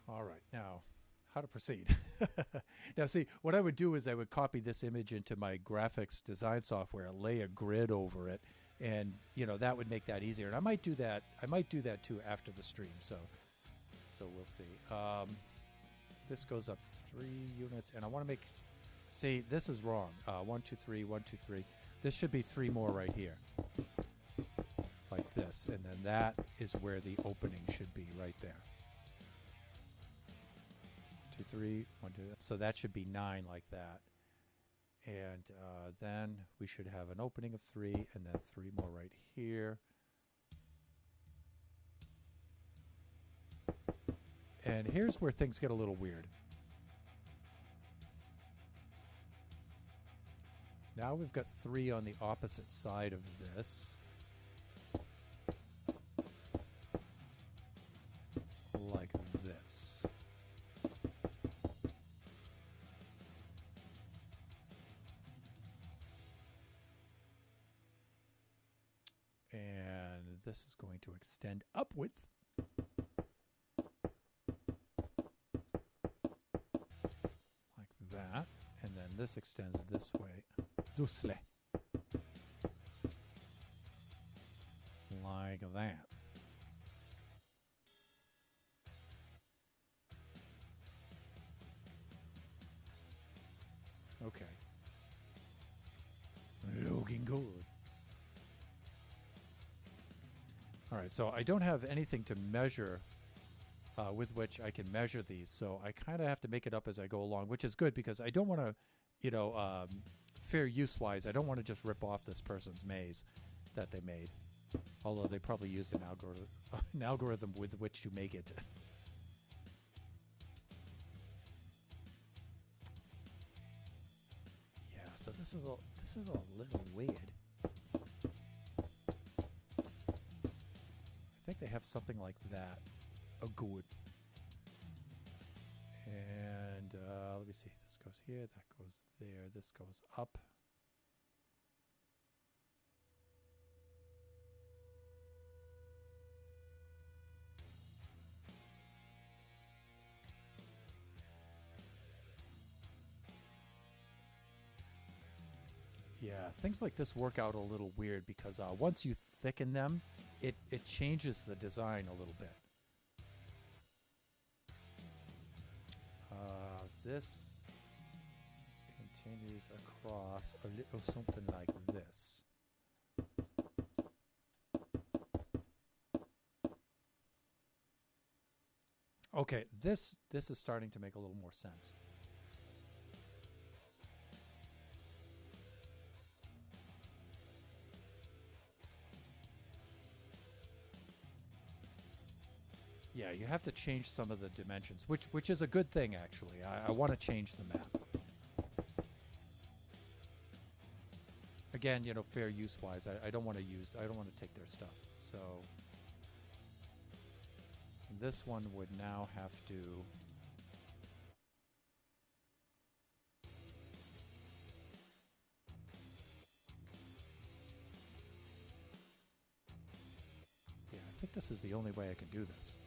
All right, now how to proceed. Now, see, what I would do is I would copy this image into my graphics design software, lay a grid over it, and that would make that easier. And I might do that. I might do that too after the stream. So we'll see. This goes up 3 units, and I want to make. See, this is wrong. 1, 2, 3, 1, 2, 3. This should be 3 more right here, like this, and then that is where the opening should be, right there. 2, 3, 1, 2. So that should be 9 like that. And then we should have an opening of 3, and then 3 more right here. And here's where things get a little weird. Now we've got 3 on the opposite side of this. Like this. And this is going to extend upwards. Like that. And then this extends this way. Thusle. Like that. Okay. Looking good. All right, so I don't have anything to measure with which I can measure these, so I kind of have to make it up as I go along, which is good because I don't want to, fair use-wise, I don't want to just rip off this person's maze that they made, although they probably used an algorithm with which to make it. Yeah, so this is a little weird. I think they have something like that. A good. And let me see. This goes here. That goes there. This goes up. Yeah, things like this work out a little weird because once you thicken them, it changes the design a little bit. This continues across a little something like this. Okay, this is starting to make a little more sense. Yeah, you have to change some of the dimensions, which is a good thing, actually. I want to change the map. Again, fair use-wise, I don't want to take their stuff. So this one would now have to... Yeah, I think this is the only way I can do this.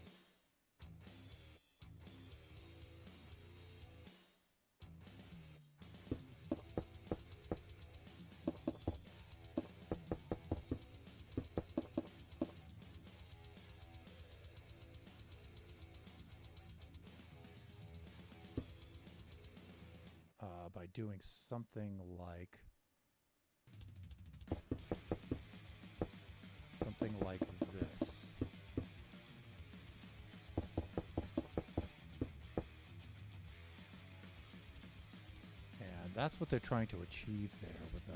By doing something like this. And that's what they're trying to achieve there with the...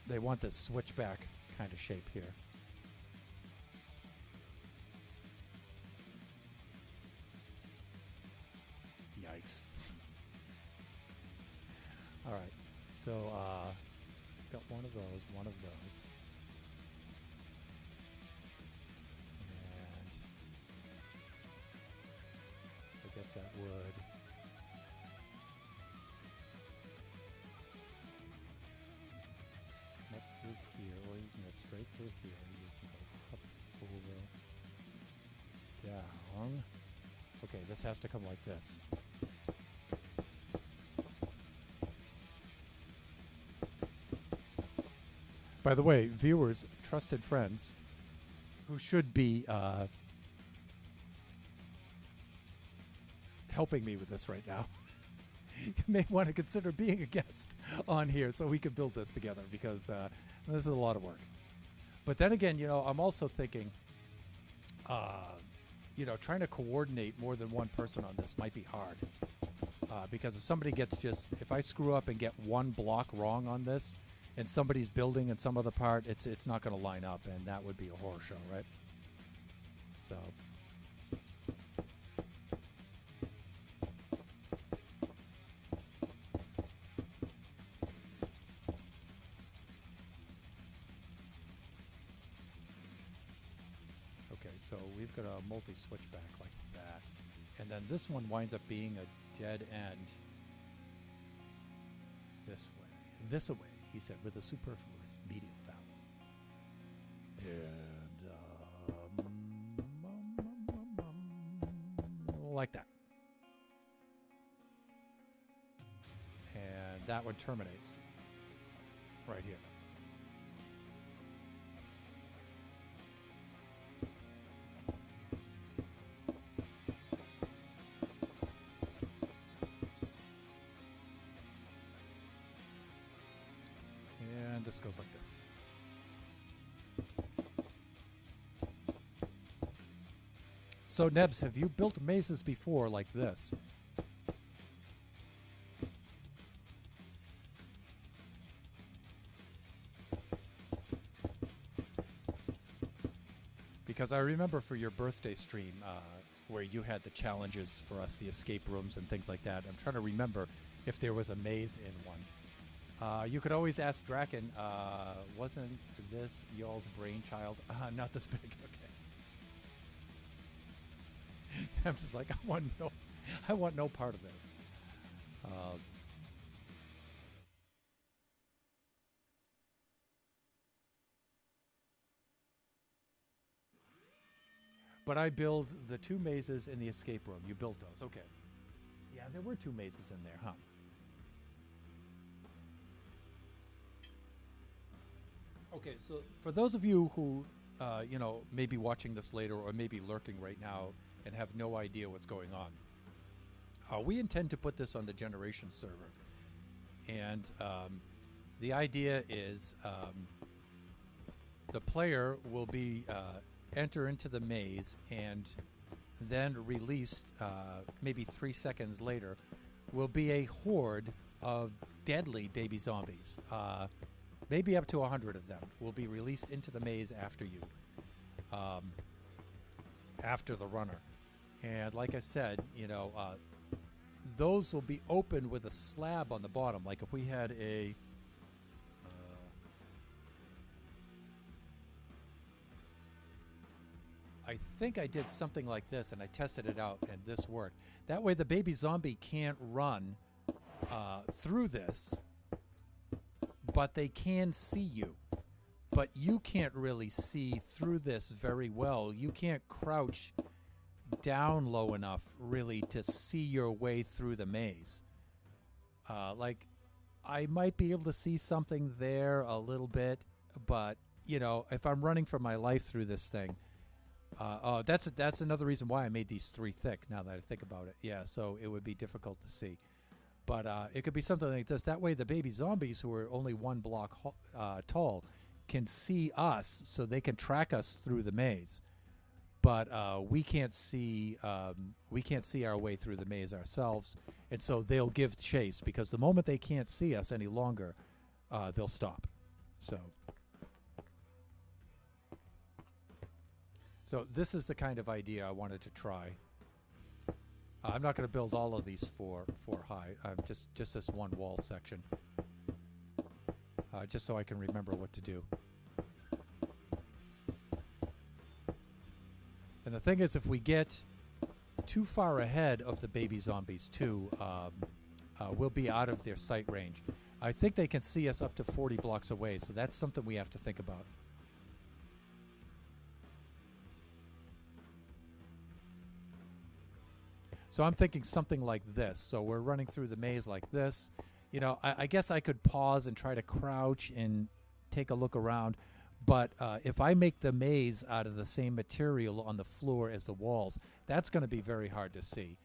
They want this switchback kind of shape here. Yikes. All right. So, got one of those. And I guess that would... come up through here, or you can go straight through here. You can go up over, down. Okay, this has to come like this. By the way, viewers, trusted friends, who should be helping me with this right now, you may want to consider being a guest on here so we can build this together, because this is a lot of work. But then again, I'm also thinking, trying to coordinate more than one person on this might be hard. Because if I screw up and get one block wrong on this, and somebody's building in some other part, it's not going to line up, and that would be a horror show, right? So... So we've got a multi-switchback like that. And then this one winds up being a dead end this way. This away, he said, with a superfluous medial vowel. And like that. And that one terminates right here. This goes like this. So, Nebs, have you built mazes before like this? Because I remember for your birthday stream where you had the challenges for us, the escape rooms and things like that. I'm trying to remember if there was a maze in one. You could always ask Draken, wasn't this y'all's brainchild? Not this big, okay. I'm just like, I want no part of this. But I build the 2 mazes in the escape room. You built those, okay. Yeah, there were 2 mazes in there, huh? Okay, so for those of you who, may be watching this later or maybe lurking right now and have no idea what's going on, we intend to put this on the Generation server. And the idea is the player will be enter into the maze, and then released maybe 3 seconds later will be a horde of deadly baby zombies. Maybe up to 100 of them will be released into the maze after you, after the runner. And like I said, those will be open with a slab on the bottom. Like if we had a... I think I did something like this, and I tested it out, and this worked. That way the baby zombie can't run through this, but they can see you. But you can't really see through this very well. You can't crouch down low enough, really, to see your way through the maze. Like, I might be able to see something there a little bit, but, if I'm running for my life through this thing... that's another reason why I made these 3 thick, now that I think about it. Yeah, so it would be difficult to see. But it could be something like this. That way the baby zombies, who are only 1 block tall, can see us, so they can track us through the maze. But we can't see our way through the maze ourselves, and so they'll give chase, because the moment they can't see us any longer, they'll stop. So this is the kind of idea I wanted to try. I'm not going to build all of these four high. Just this one wall section, just so I can remember what to do. And the thing is, if we get too far ahead of the baby zombies too, we'll be out of their sight range. I think they can see us up to 40 blocks away, so that's something we have to think about. So I'm thinking something like this. So we're running through the maze like this. You know, I guess I could pause and try to crouch and take a look around. But if I make the maze out of the same material on the floor as the walls, that's going to be very hard to see.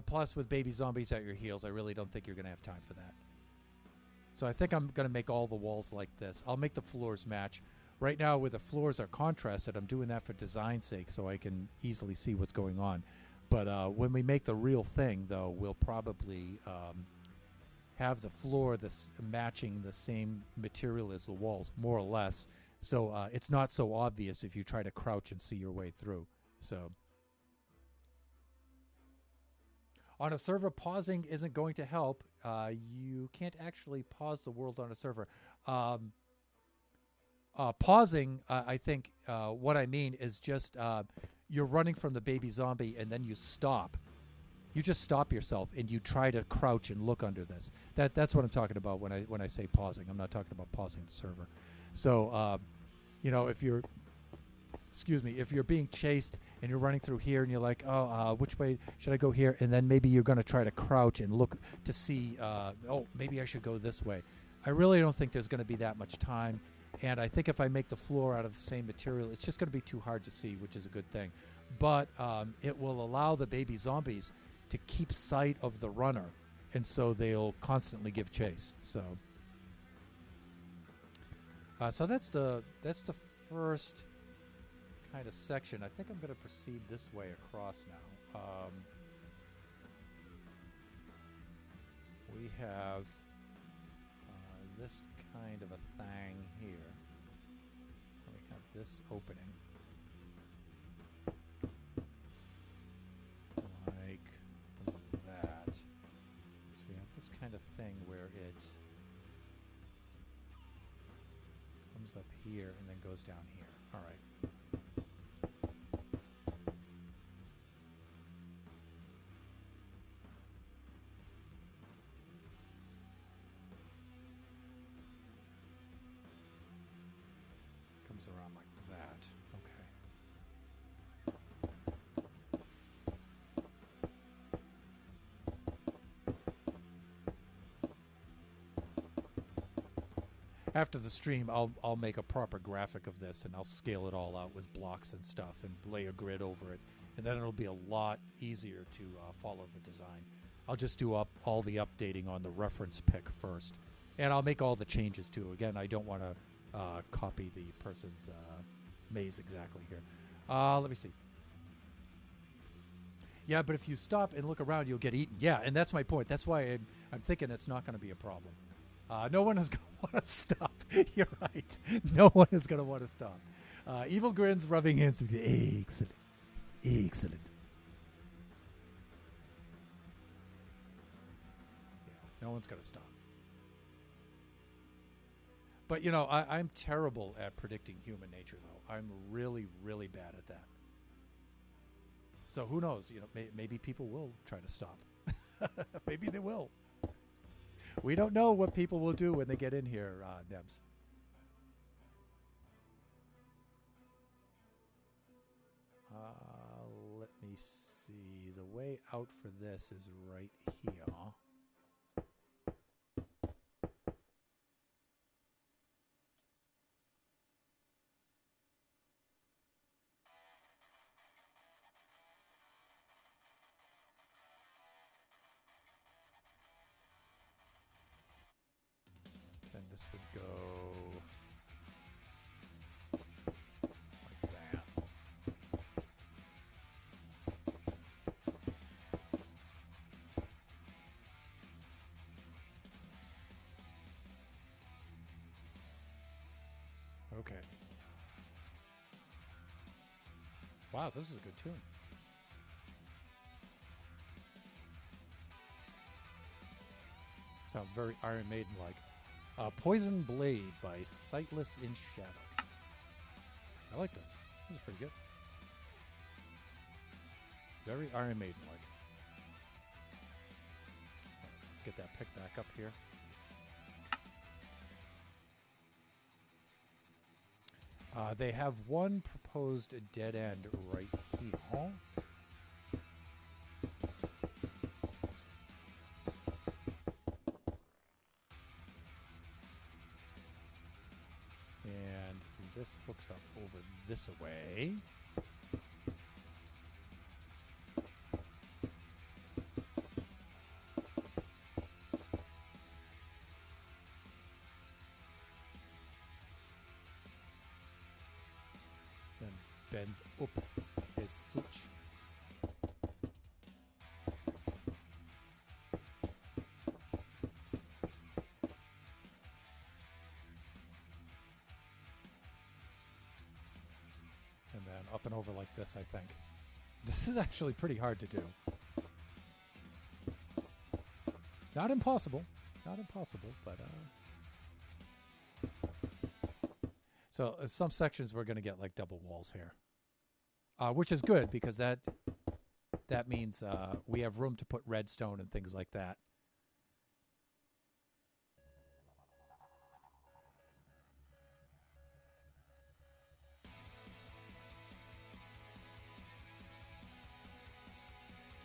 Plus, with baby zombies at your heels, I really don't think you're going to have time for that. So I think I'm going to make all the walls like this. I'll make the floors match. Right now, where the floors are contrasted, I'm doing that for design's sake so I can easily see what's going on. But when we make the real thing, though, we'll probably have the floor matching the same material as the walls, more or less. So it's not so obvious if you try to crouch and see your way through. So on a server, pausing isn't going to help. You can't actually pause the world on a server. Pausing, I think what I mean is just you're running from the baby zombie and then you stop. You just stop yourself and you try to crouch and look under this. That's what I'm talking about when I say pausing. I'm not talking about pausing the server. So, you know, if you're being chased and you're running through here and you're like, which way should I go here? And then maybe you're going to try to crouch and look to see, maybe I should go this way. I really don't think there's going to be that much time. And I think if I make the floor out of the same material, it's just going to be too hard to see, which is a good thing. But it will allow the baby zombies to keep sight of the runner, and so they'll constantly give chase. So that's the first kind of section. I think I'm going to proceed this way across now. We have this kind of a thing here. We have this opening like that. So we have this kind of thing where it comes up here and then goes down here. All right. Around like that. Okay. After the stream, I'll make a proper graphic of this and I'll scale it all out with blocks and stuff and lay a grid over it, and then it'll be a lot easier to follow the design. I'll just do all the updating on the reference pick first, and I'll make all the changes too. Again, I don't want to copy the person's maze exactly here. Let me see. Yeah, but if you stop and look around, you'll get eaten. Yeah, and that's my point. That's why I'm thinking it's not going to be a problem. No one is going to want to stop. You're right. No one is going to want to stop. Evil grins, rubbing hands. Excellent. Excellent. Yeah, no one's going to stop. But, you know, I'm terrible at predicting human nature, though. I'm really, really bad at that. So who knows? You know, maybe people will try to stop. Maybe they will. We don't know what people will do when they get in here, Nebs. Let me see. The way out for this is right here. Then this would go like that. Okay. Wow, this is a good tune. Sounds very Iron Maiden-like. Poison Blade by Sightless in Shadow. I like this. This is pretty good. Very Iron Maiden-like. Let's get that pick back up here. They have one proposed dead end right here. And this hooks up over this way. Bends up as such. And then up and over like this, I think. This is actually pretty hard to do. Not impossible. Not impossible, but... So some sections we're going to get like double walls here, which is good because that means we have room to put redstone and things like that.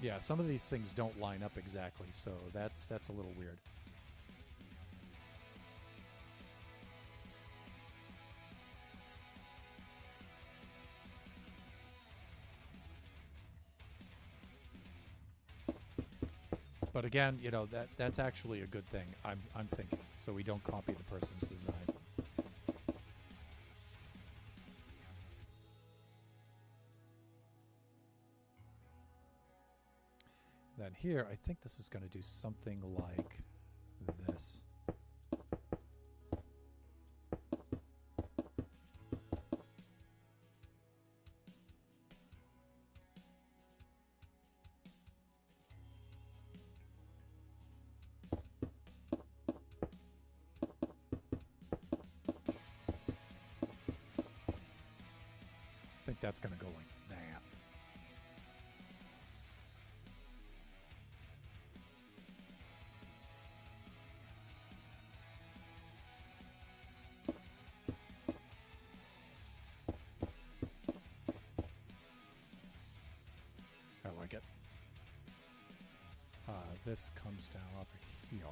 Yeah, some of these things don't line up exactly, so that's a little weird. But again, you know, that's actually a good thing. I'm thinking, so we don't copy the person's design. Then here, I think this is going to do something like this. I think that's going to go like that. I like it. This comes down off of here.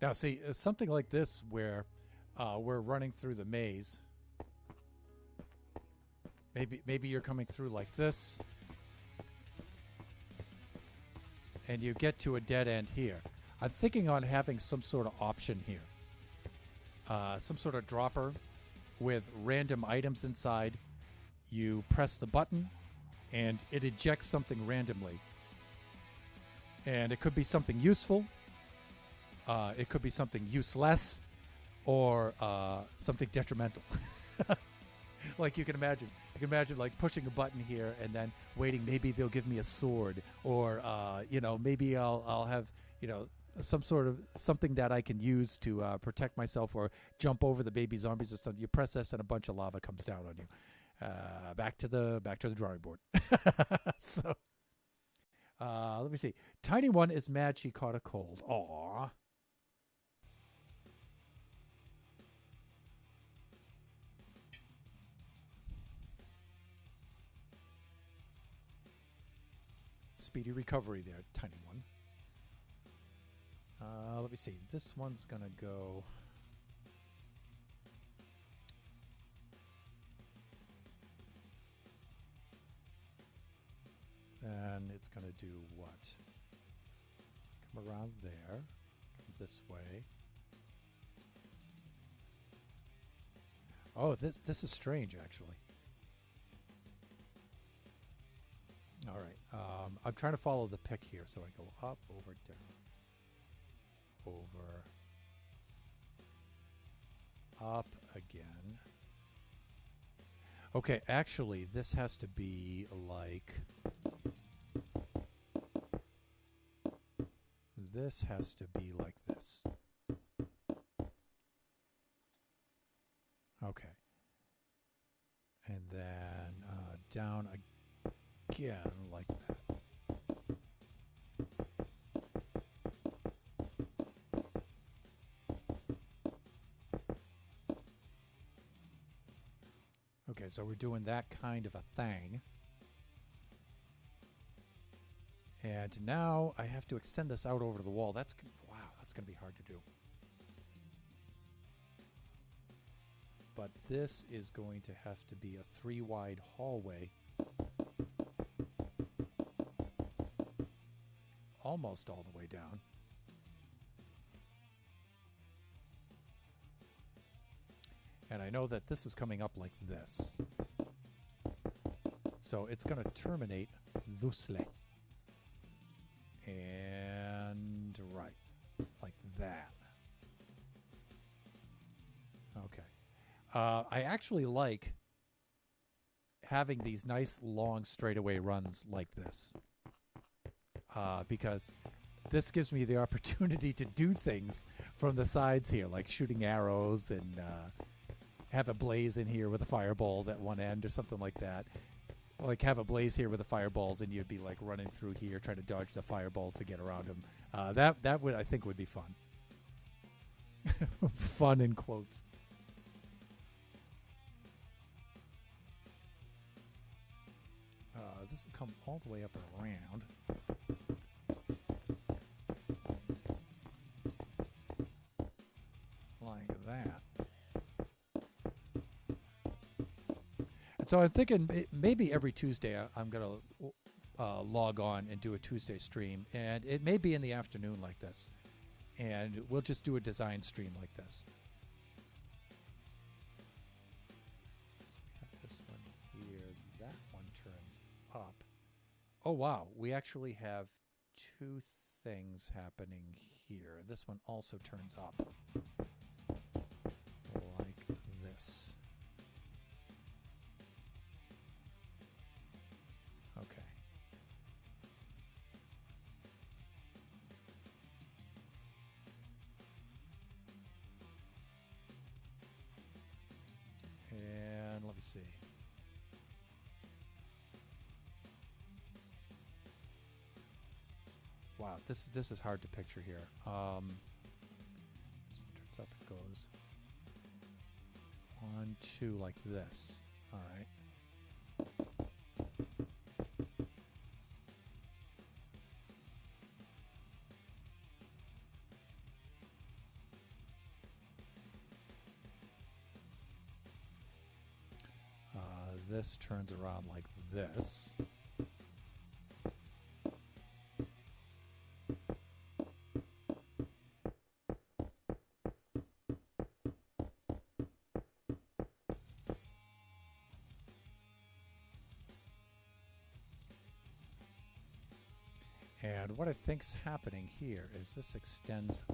Now, see, something like this where we're running through the maze. Maybe you're coming through like this, and you get to a dead end here. I'm thinking on having some sort of option here. Some sort of dropper with random items inside. You press the button, and it ejects something randomly. And it could be something useful. It could be something useless, or something detrimental. Like you can imagine like pushing a button here and then waiting. Maybe they'll give me a sword, or maybe I'll have some sort of something that I can use to protect myself or jump over the baby zombies or something. You press this and a bunch of lava comes down on you. Back to the drawing board. So let me see. Tiny One is mad she caught a cold. Aww. Speedy recovery there, Tiny One. Let me see. This one's going to go... And it's going to do what? Come around there. Come this way. Oh, this is strange, actually. All right. I'm trying to follow the pick here, so I go up, over, down, over, up again. Okay, actually, this has to be like... This has to be like this. Okay. And then down again like that. Okay, so we're doing that kind of a thing. And now I have to extend this out over the wall. That's, wow, that's going to be hard to do. But this is going to have to be a 3-wide hallway. Almost all the way down. And I know that this is coming up like this. So it's going to terminate thusle. And right, like that. Okay. I actually like having these nice long straightaway runs like this. Because this gives me the opportunity to do things from the sides here, like shooting arrows and have a blaze in here with the fireballs at one end or something like that. Like have a blaze here with the fireballs, and you'd be like running through here trying to dodge the fireballs to get around them. That would, I think, would be fun. Fun in quotes. This will come all the way up and around. Like that. And so I'm thinking maybe every Tuesday I'm going to log on and do a Tuesday stream. And it may be in the afternoon like this. And we'll just do a design stream like this. So we have this one here. That one turns up. Oh, wow. We actually have two things happening here. This one also turns up. Like this. Okay. And let me see. Wow, this is hard to picture here. This one turns up, it goes 1, 2 like this. All right. This turns around like this. And what I think's happening here is this extends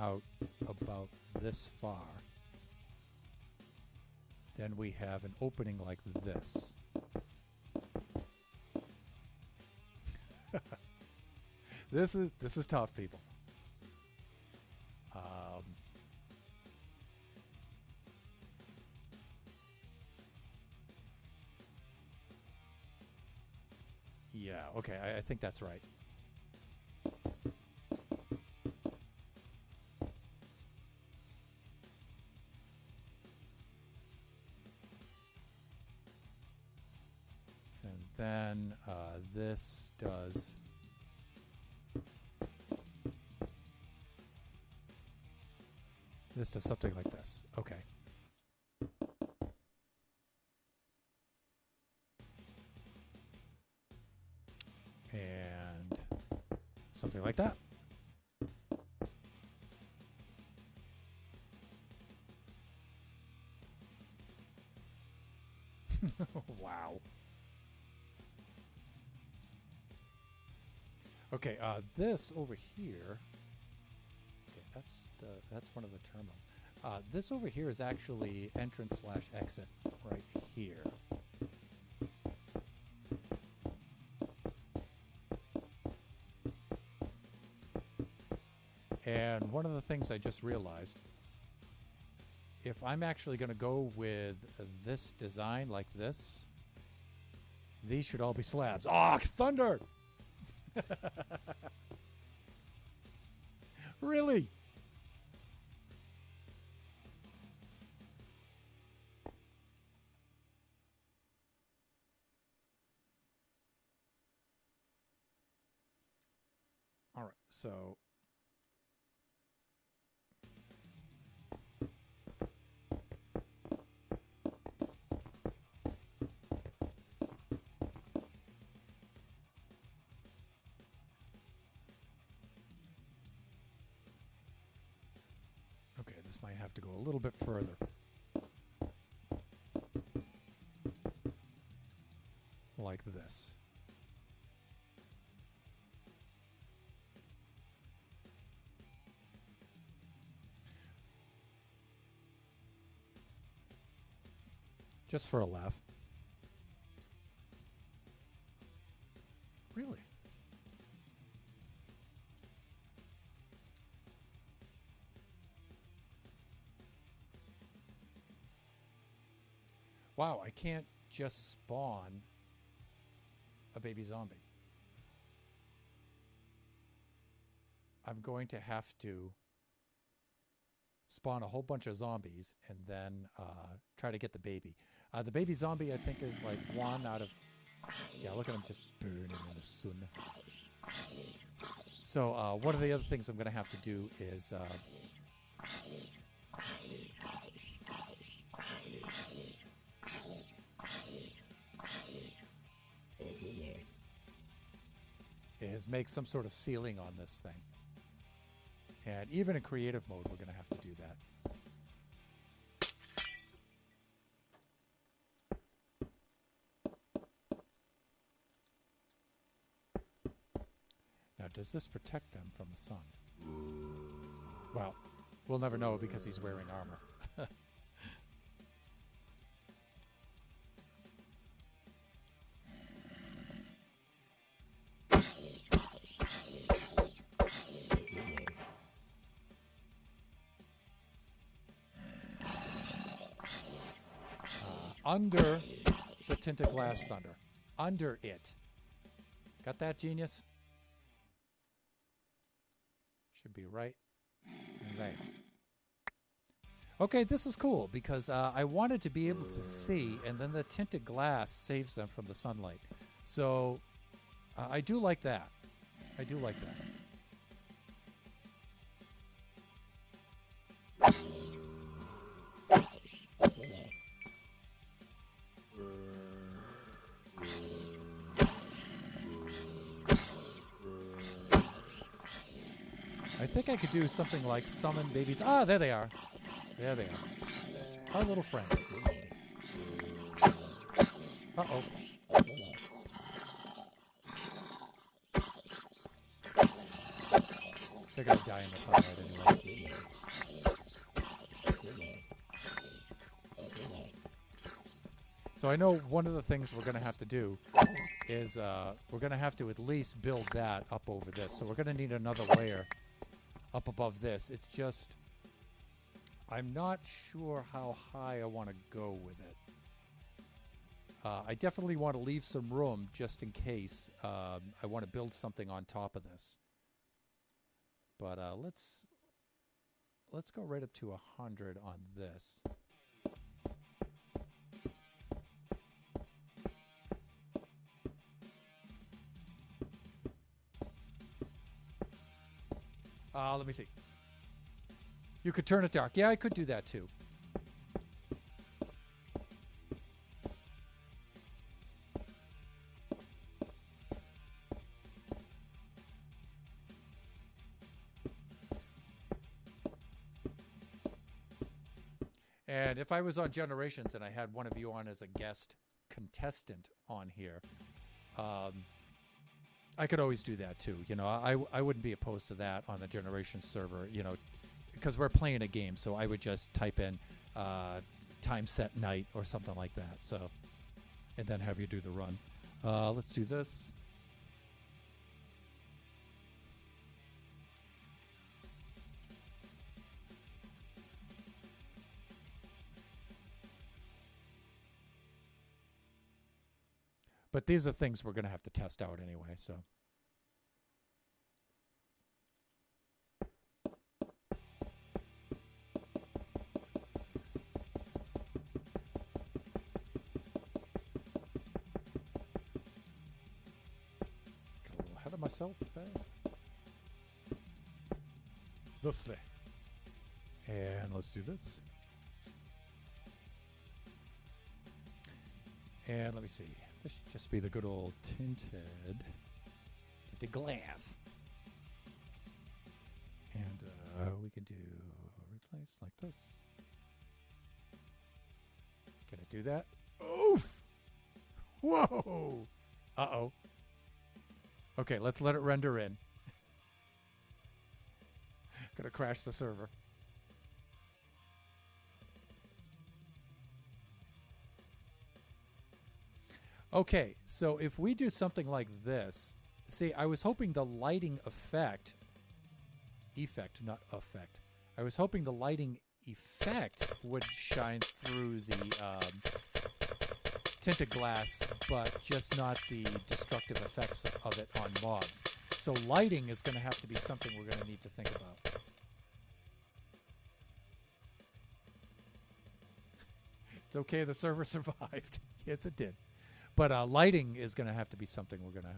out about this far. Then we have an opening like this. This is tough, people. Yeah, okay, I think that's right. And then this does... This does something like this. Okay. And something like that. Wow. Okay, this over here. Okay, that's one of the terminals. This over here is actually entrance/exit right here. And one of the things I just realized, if I'm actually going to go with this design like this, these should all be slabs. Oh, thunder! Really? All right, so okay, this might have to go a little bit further. Like this. Just for a laugh. Really? Wow, I can't just spawn a baby zombie. I'm going to have to spawn a whole bunch of zombies and then try to get the baby. The baby zombie, I think, is like one out of... Yeah, look at him just burning in the sun. So one of the other things I'm going to have to do is... is make some sort of ceiling on this thing. And even in creative mode, we're going to have to do that. Now, does this protect them from the sun? Well, we'll never know because he's wearing armor. Under the tinted glass thunder. Under it. Got that, genius? Should be right there. Okay, this is cool because I wanted to be able to see, and then the tinted glass saves them from the sunlight. So I do like that. I do like that. I think I could do something like summon babies. Ah, there they are. There they are. Our little friends. Uh-oh. They're gonna die in the sunlight anyway. So I know one of the things we're gonna have to do is we're gonna have to at least build that up over this. So we're gonna need another layer up above this. It's just I'm not sure how high I want to go with it. I definitely want to leave some room just in case I want to build something on top of this. But let's go right up to 100 on this. Let me see. You could turn it dark. Yeah, I could do that too. And if I was on Generations and I had one of you on as a guest contestant on here, I could always do that too. You know, I wouldn't be opposed to that on the Generations server, you know, because we're playing a game. So I would just type in time set night or something like that. So, and then have you do the run. Let's do this. But these are things we're going to have to test out anyway, so. Got a little ahead of myself there. Thusly. And let's do this. And let me see. This should just be the good old tinted glass. And we can do replace like this. Can I do that? Oof! Whoa! Uh-oh. Okay, let's let it render in. Gonna crash the server. Okay, so if we do something like this, see, I was hoping the lighting effect, not effect. I was hoping the lighting effect would shine through the tinted glass, but just not the destructive effects of it on mobs. So lighting is going to have to be something we're going to need to think about. It's okay, the server survived. Yes, it did. But lighting is going to have to be something we're going to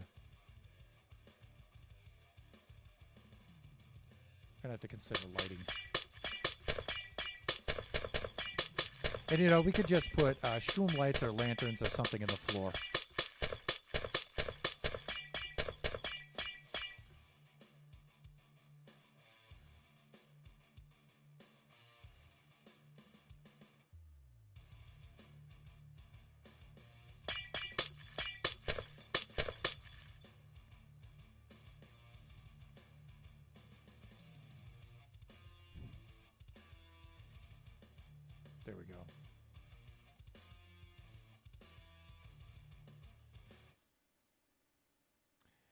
have to consider lighting. And, you know, we could just put shroom lights or lanterns or something in the floor. There we go.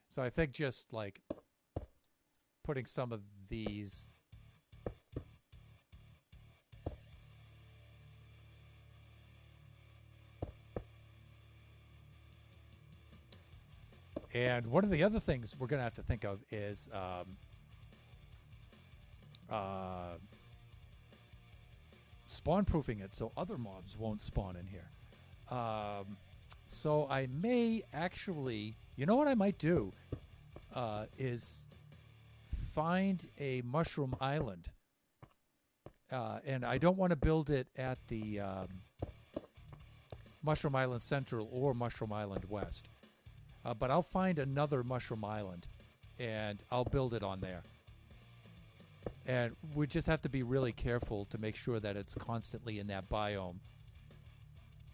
So I think just like putting some of these and one of the other things we're going to have to think of is spawn proofing it so other mobs won't spawn in here. So I may actually, you know what I might do is find a mushroom island. And I don't want to build it at the Mushroom Island Central or Mushroom Island West. But I'll find another mushroom island and I'll build it on there. And we just have to be really careful to make sure that it's constantly in that biome.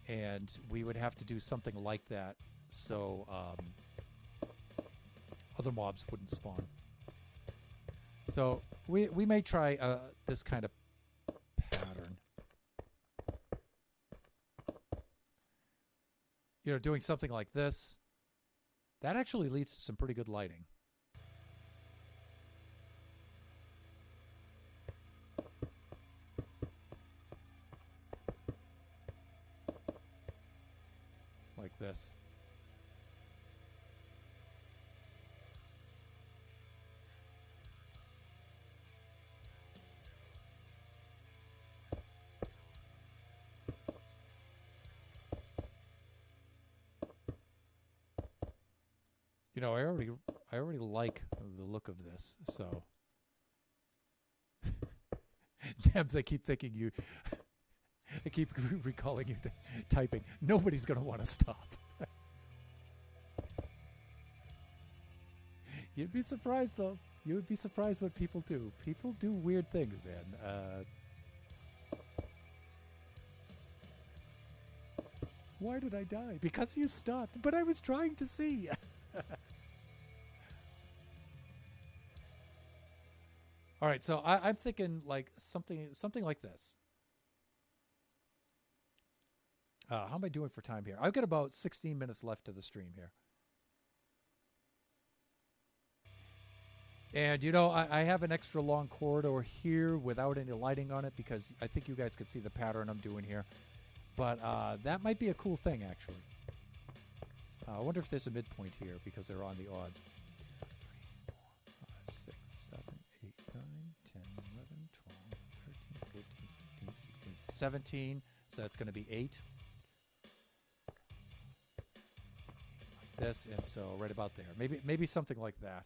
And we would have to do something like that so other mobs wouldn't spawn. So we may try this kind of pattern. You know, doing something like this. That actually leads to some pretty good lighting. Like this. You know, I already like the look of this, so. Debs, I keep thinking you. I keep recalling you typing. Nobody's going to want to stop. You'd be surprised, though. You would be surprised what people do. People do weird things, man. Why did I die? Because you stopped. But I was trying to see. All right, so I'm thinking like something like this. How am I doing for time here? I've got about 16 minutes left of the stream here. And I have an extra long corridor here without any lighting on it because I think you guys can see the pattern I'm doing here. But that might be a cool thing, actually. I wonder if there's a midpoint here because they're on the odd. 3, 4, 5, 6, 7, 8, 9, 10, 11, 12, 13, 14, 15, 16, 17. So that's going to be 8. Like this, and so right about there. Maybe something like that.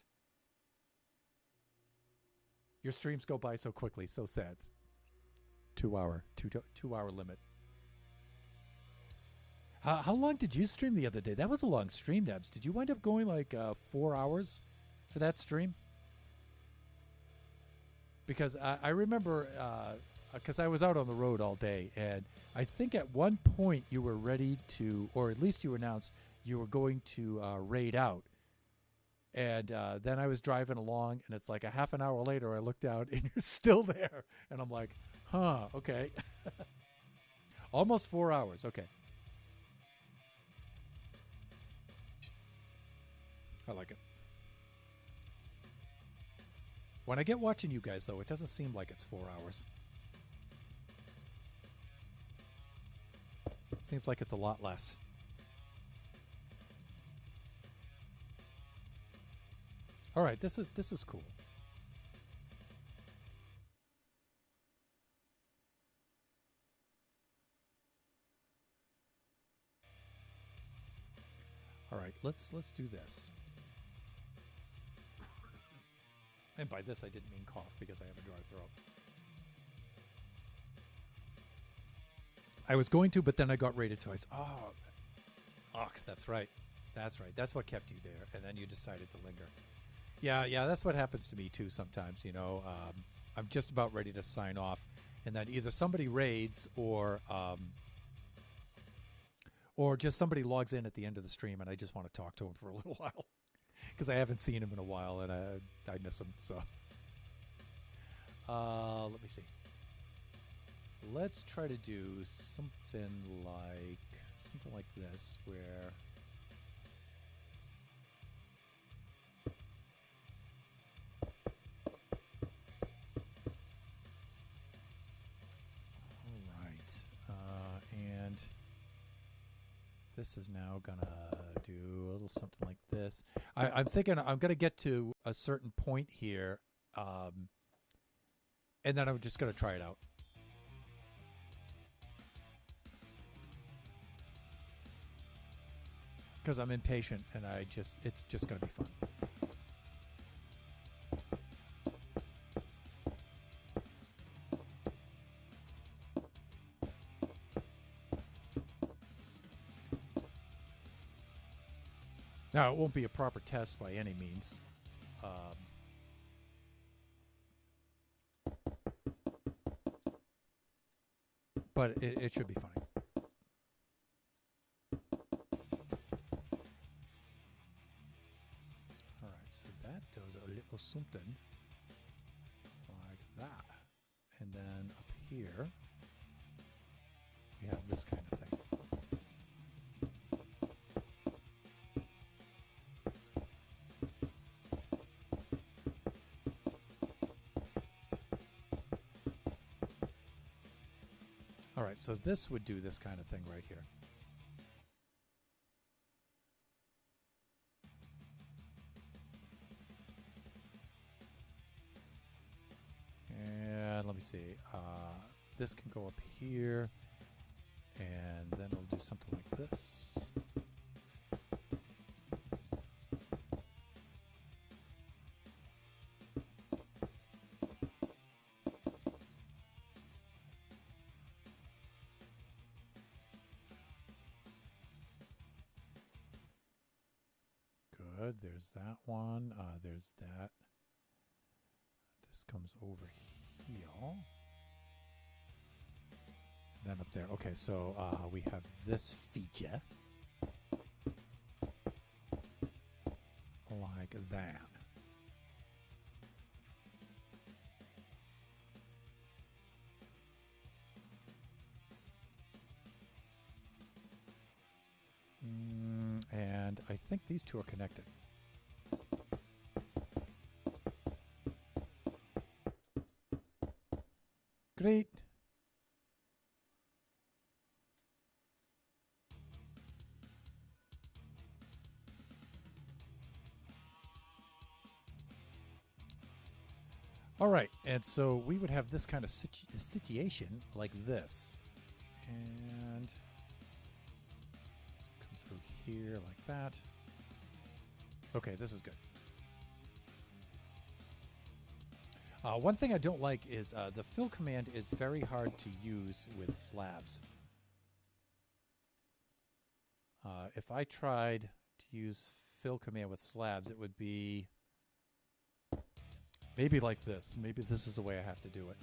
Your streams go by so quickly, so sad. 2 hour limit. How long did you stream the other day? That was a long stream, Nebs. Did you wind up going like 4 hours for that stream? Because I remember, because I was out on the road all day, and I think at one point you were ready to, or at least you announced you were going to raid out. And then I was driving along, and it's like a half an hour later, I looked out, and you're still there. And I'm like, huh, okay. Almost 4 hours, okay. I like it. When I get watching you guys, though, it doesn't seem like it's 4 hours. It seems like it's a lot less. All right, this is cool. All right, let's do this. And by this, I didn't mean cough because I have a dry throat. I was going to, but then I got rated twice. Oh, that's right. That's right. That's what kept you there, and then you decided to linger. Yeah, that's what happens to me too sometimes, I'm just about ready to sign off, and then either somebody raids or just somebody logs in at the end of the stream, and I just want to talk to him for a little while because I haven't seen him in a while, and I miss him. So let me see. Let's try to do something like this where... And this is now gonna do a little something like this. I'm thinking I'm gonna get to a certain point here, and then I'm just gonna try it out. Because I'm impatient, and it's just gonna be fun. Now, it won't be a proper test by any means. But it should be funny. All right, so that does a little something like that. And then up here, we have this kind of thing. All right, so this would do this kind of thing right here. And let me see. This can go up here, and then we'll do something like this. Good. There's that one. There's that. This comes over here. And then up there. Okay, so we have this feature. Like that. think these two are connected. Great. All right, and so we would have this kind of situation like this. And comes through here like that. Okay, this is good. One thing I don't like is the fill command is very hard to use with slabs. If I tried to use fill command with slabs, it would be maybe like this. Maybe this is the way I have to do it.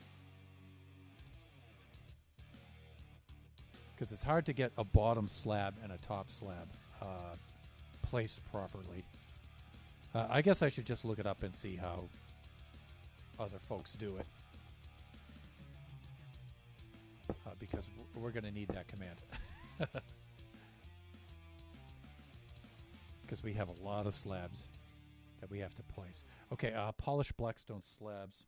Because it's hard to get a bottom slab and a top slab placed properly. I guess I should just look it up and see how other folks do it. Because we're going to need that command. Because we have a lot of slabs that we have to place. Okay, polished blackstone slabs.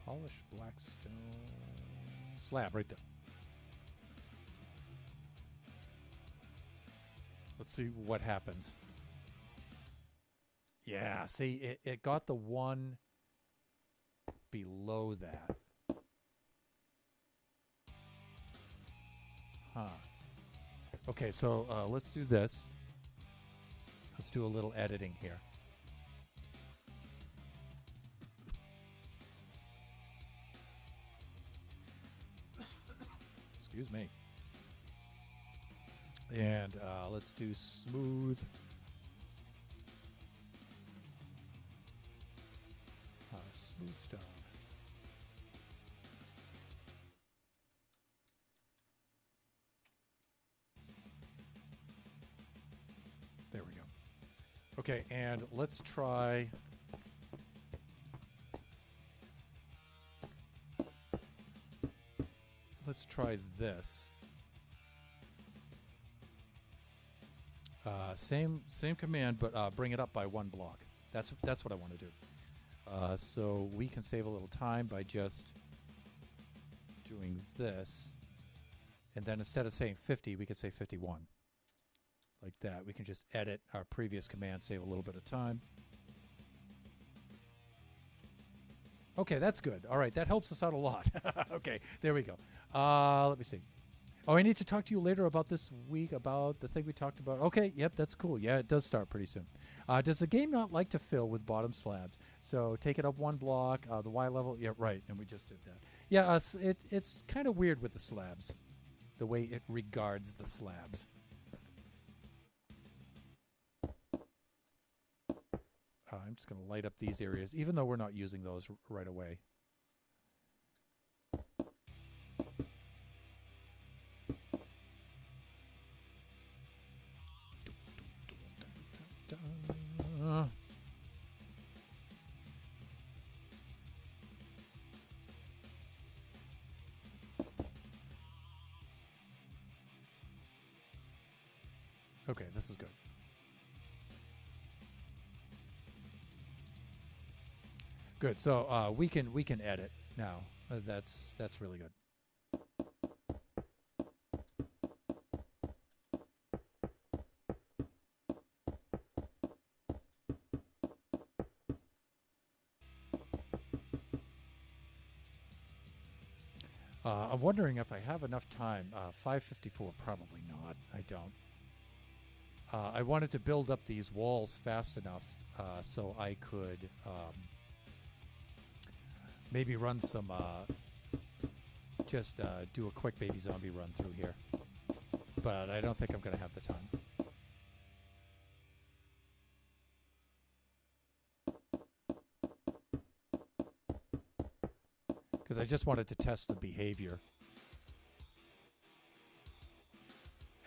Polished blackstone slab right there. Let's see what happens. Yeah, see, it got the one below that. Huh. Okay, so let's do this. Let's do a little editing here. Excuse me. And let's do smooth. Smooth stone. There we go. Okay, and let's try. Let's try this. Same command, but bring it up by one block. That's what I want to do. So we can save a little time by just doing this, and then instead of saying 50, we could say 51. Like that. We can just edit our previous command, save a little bit of time. Okay, that's good. All right, that helps us out a lot. Okay, there we go. Let me see. Oh, I need to talk to you later about this week, about the thing we talked about. Okay, yep, that's cool. Yeah, it does start pretty soon. Does the game not like to fill with bottom slabs? So take it up one block, the Y level. Yeah, right, and we just did that. Yeah, it's kind of weird with the slabs, the way it regards the slabs. I'm just going to light up these areas, even though we're not using those right away. Okay, this is good. Good. So we can edit now. That's really good. I'm wondering if I have enough time. 5:54, probably not. I don't. I wanted to build up these walls fast enough so I could maybe run some, just do a quick baby zombie run through here. But I don't think I'm going to have the time. Because I just wanted to test the behavior.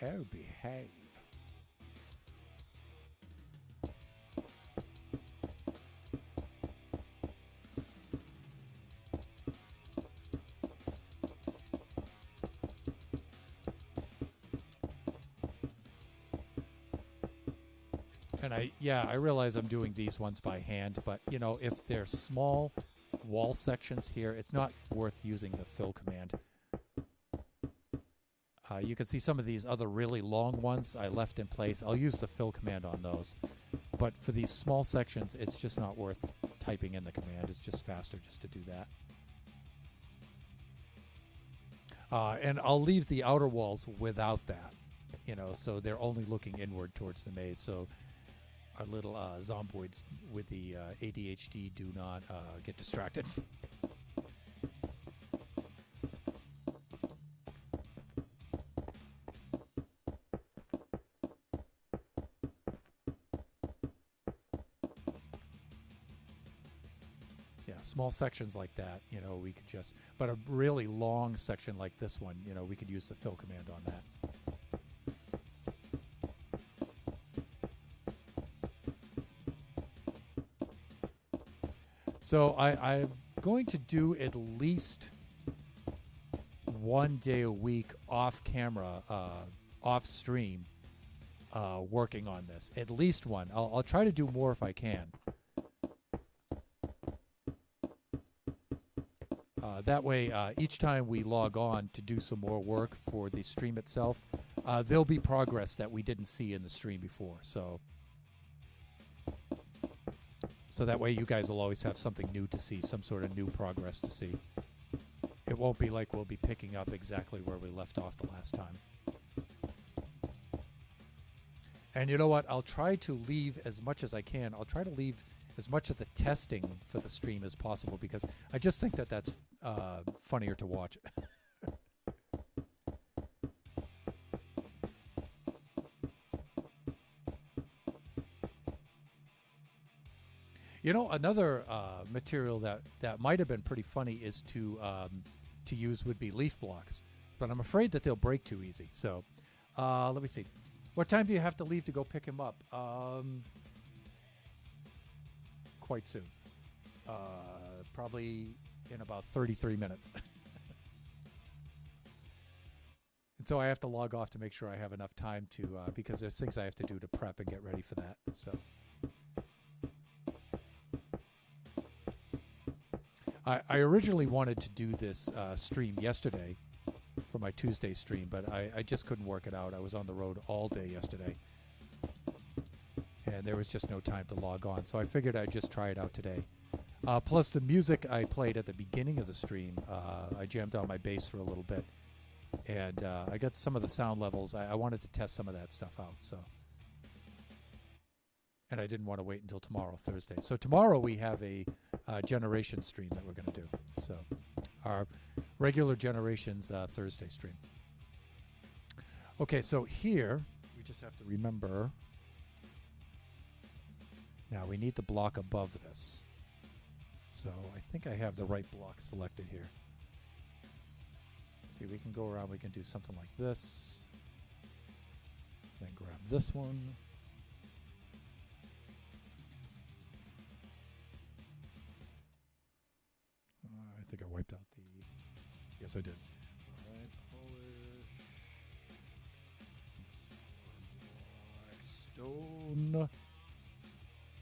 Oh, behave. And I realize I'm doing these ones by hand, but you know, if they're small wall sections here, it's not worth using the fill command. You can see some of these other really long ones I left in place. I'll use the fill command on those. But for these small sections, it's just not worth typing in the command. It's just faster just to do that. And I'll leave the outer walls without that, you know, so they're only looking inward towards the maze. So our little zomboids with the ADHD do not get distracted. Yeah, small sections like that, you know, we could just, but a really long section like this one, you know, we could use the fill command on that. So I'm going to do at least one day a week off camera, off stream, working on this. At least one. I'll try to do more if I can. That way, each time we log on to do some more work for the stream itself, there'll be progress that we didn't see in the stream before. So that way you guys will always have something new to see, some sort of new progress to see. It won't be like we'll be picking up exactly where we left off the last time. And you know what? I'll try to leave as much as I can. I'll try to leave as much of the testing for the stream as possible because I just think that that's funnier to watch. You know, another material that might have been pretty funny is to use would be leaf blocks, but I'm afraid that they'll break too easy. So let me see. What time do you have to leave to go pick him up? Quite soon. Probably in about 33 minutes. And so I have to log off to make sure I have enough time to, because there's things I have to do to prep and get ready for that. So I originally wanted to do this stream yesterday for my Tuesday stream, but I just couldn't work it out. I was on the road all day yesterday, and there was just no time to log on. So I figured I'd just try it out today. Plus, the music I played at the beginning of the stream, I jammed on my bass for a little bit, and I got some of the sound levels. I wanted to test some of that stuff out. So, and I didn't want to wait until tomorrow, Thursday. So tomorrow we have a Generation stream that we're going to do. So our regular Generations Thursday stream. Okay, so here we just have to remember. Now we need the block above this. So I think I have the right block selected here. See, we can go around, we can do something like this. Then grab this one. I think I wiped out the... Yes, I did. Alright, polish. Blackstone.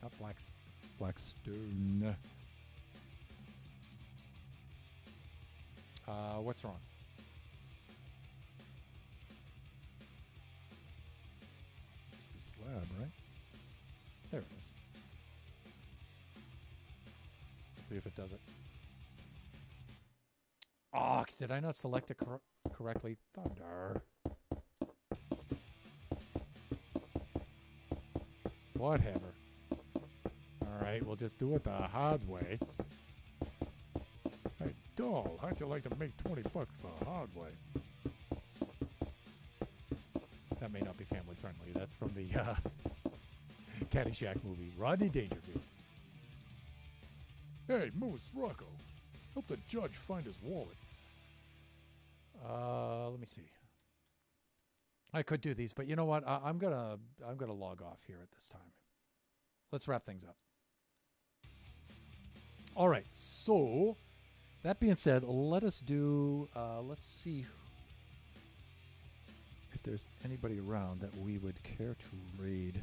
Not Blackstone. What's wrong? Slab, right? There it is. Let's see if it does it. Oh, did I not select it correctly? Thunder. Whatever. Alright, we'll just do it the hard way. Hey, doll, how'd you like to make 20 bucks the hard way? That may not be family friendly. That's from the Caddyshack movie. Rodney Dangerfield. Hey, Moose Rocco. Help the judge find his wallet. Let me see. I could do these, but you know what? I'm gonna log off here at this time. Let's wrap things up. All right. So that being said, let us do. Let's see if there's anybody around that we would care to raid.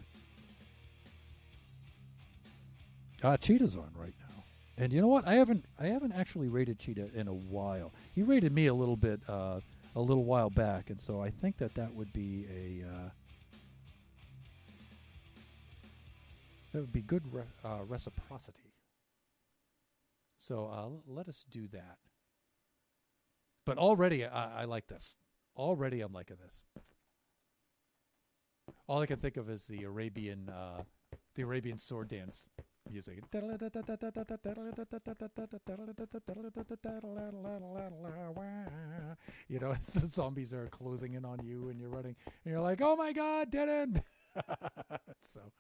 Cheetah's on right now, and you know what? I haven't actually raided Cheetah in a while. He raided me a little bit a little while back, and so I think that would be that would be good reciprocity. So let us do that. But already I like this. Already I'm liking this. All I can think of is the Arabian sword dance music. You know, as the zombies are closing in on you and you're running, and you're like, "Oh my God, didn't!" So,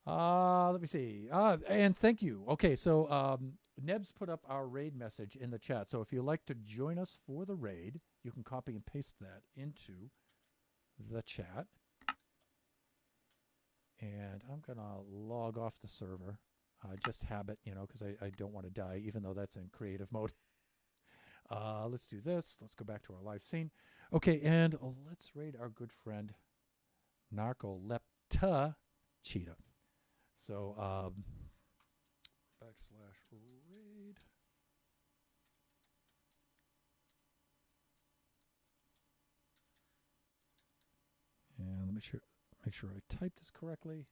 let me see. And thank you. Okay, so Nebs put up our raid message in the chat. So if you'd like to join us for the raid, you can copy and paste that into the chat. And I'm going to log off the server. Just habit, you know, because I don't want to die, even though that's in creative mode. Let's do this. Let's go back to our live scene. Okay, and let's raid our good friend Narcolepta Cheetah. So, /raid. And let me make sure I typed this correctly.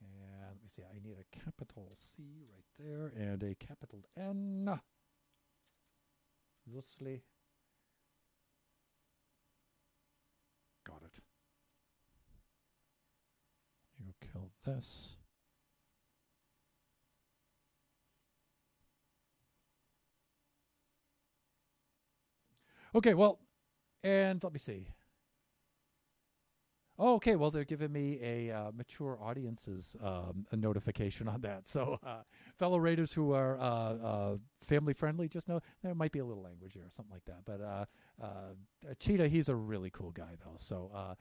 And let me see, I need a capital C right there and a capital N. Thusly. Got it. You kill this. Okay, well, and let me see. Oh, okay, well, they're giving me a mature audiences a notification on that. So, fellow raiders who are family friendly, just know there might be a little language there or something like that. But Cheetah, he's a really cool guy, though. So,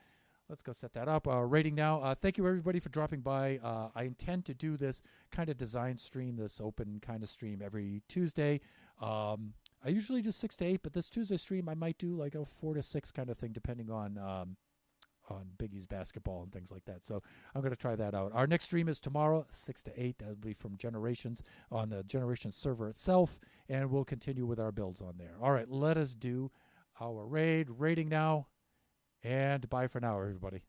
let's go set that up. Rating now. Thank you, everybody, for dropping by. I intend to do this kind of design stream, this open kind of stream every Tuesday. I usually do 6 to 8, but this Tuesday stream I might do like a 4 to 6 kind of thing, depending on Biggie's basketball and things like that. So I'm going to try that out. Our next stream is tomorrow, 6 to 8. That'll be from Generations on the Generations server itself, and we'll continue with our builds on there. All right, let us do our rating now, and bye for now, everybody.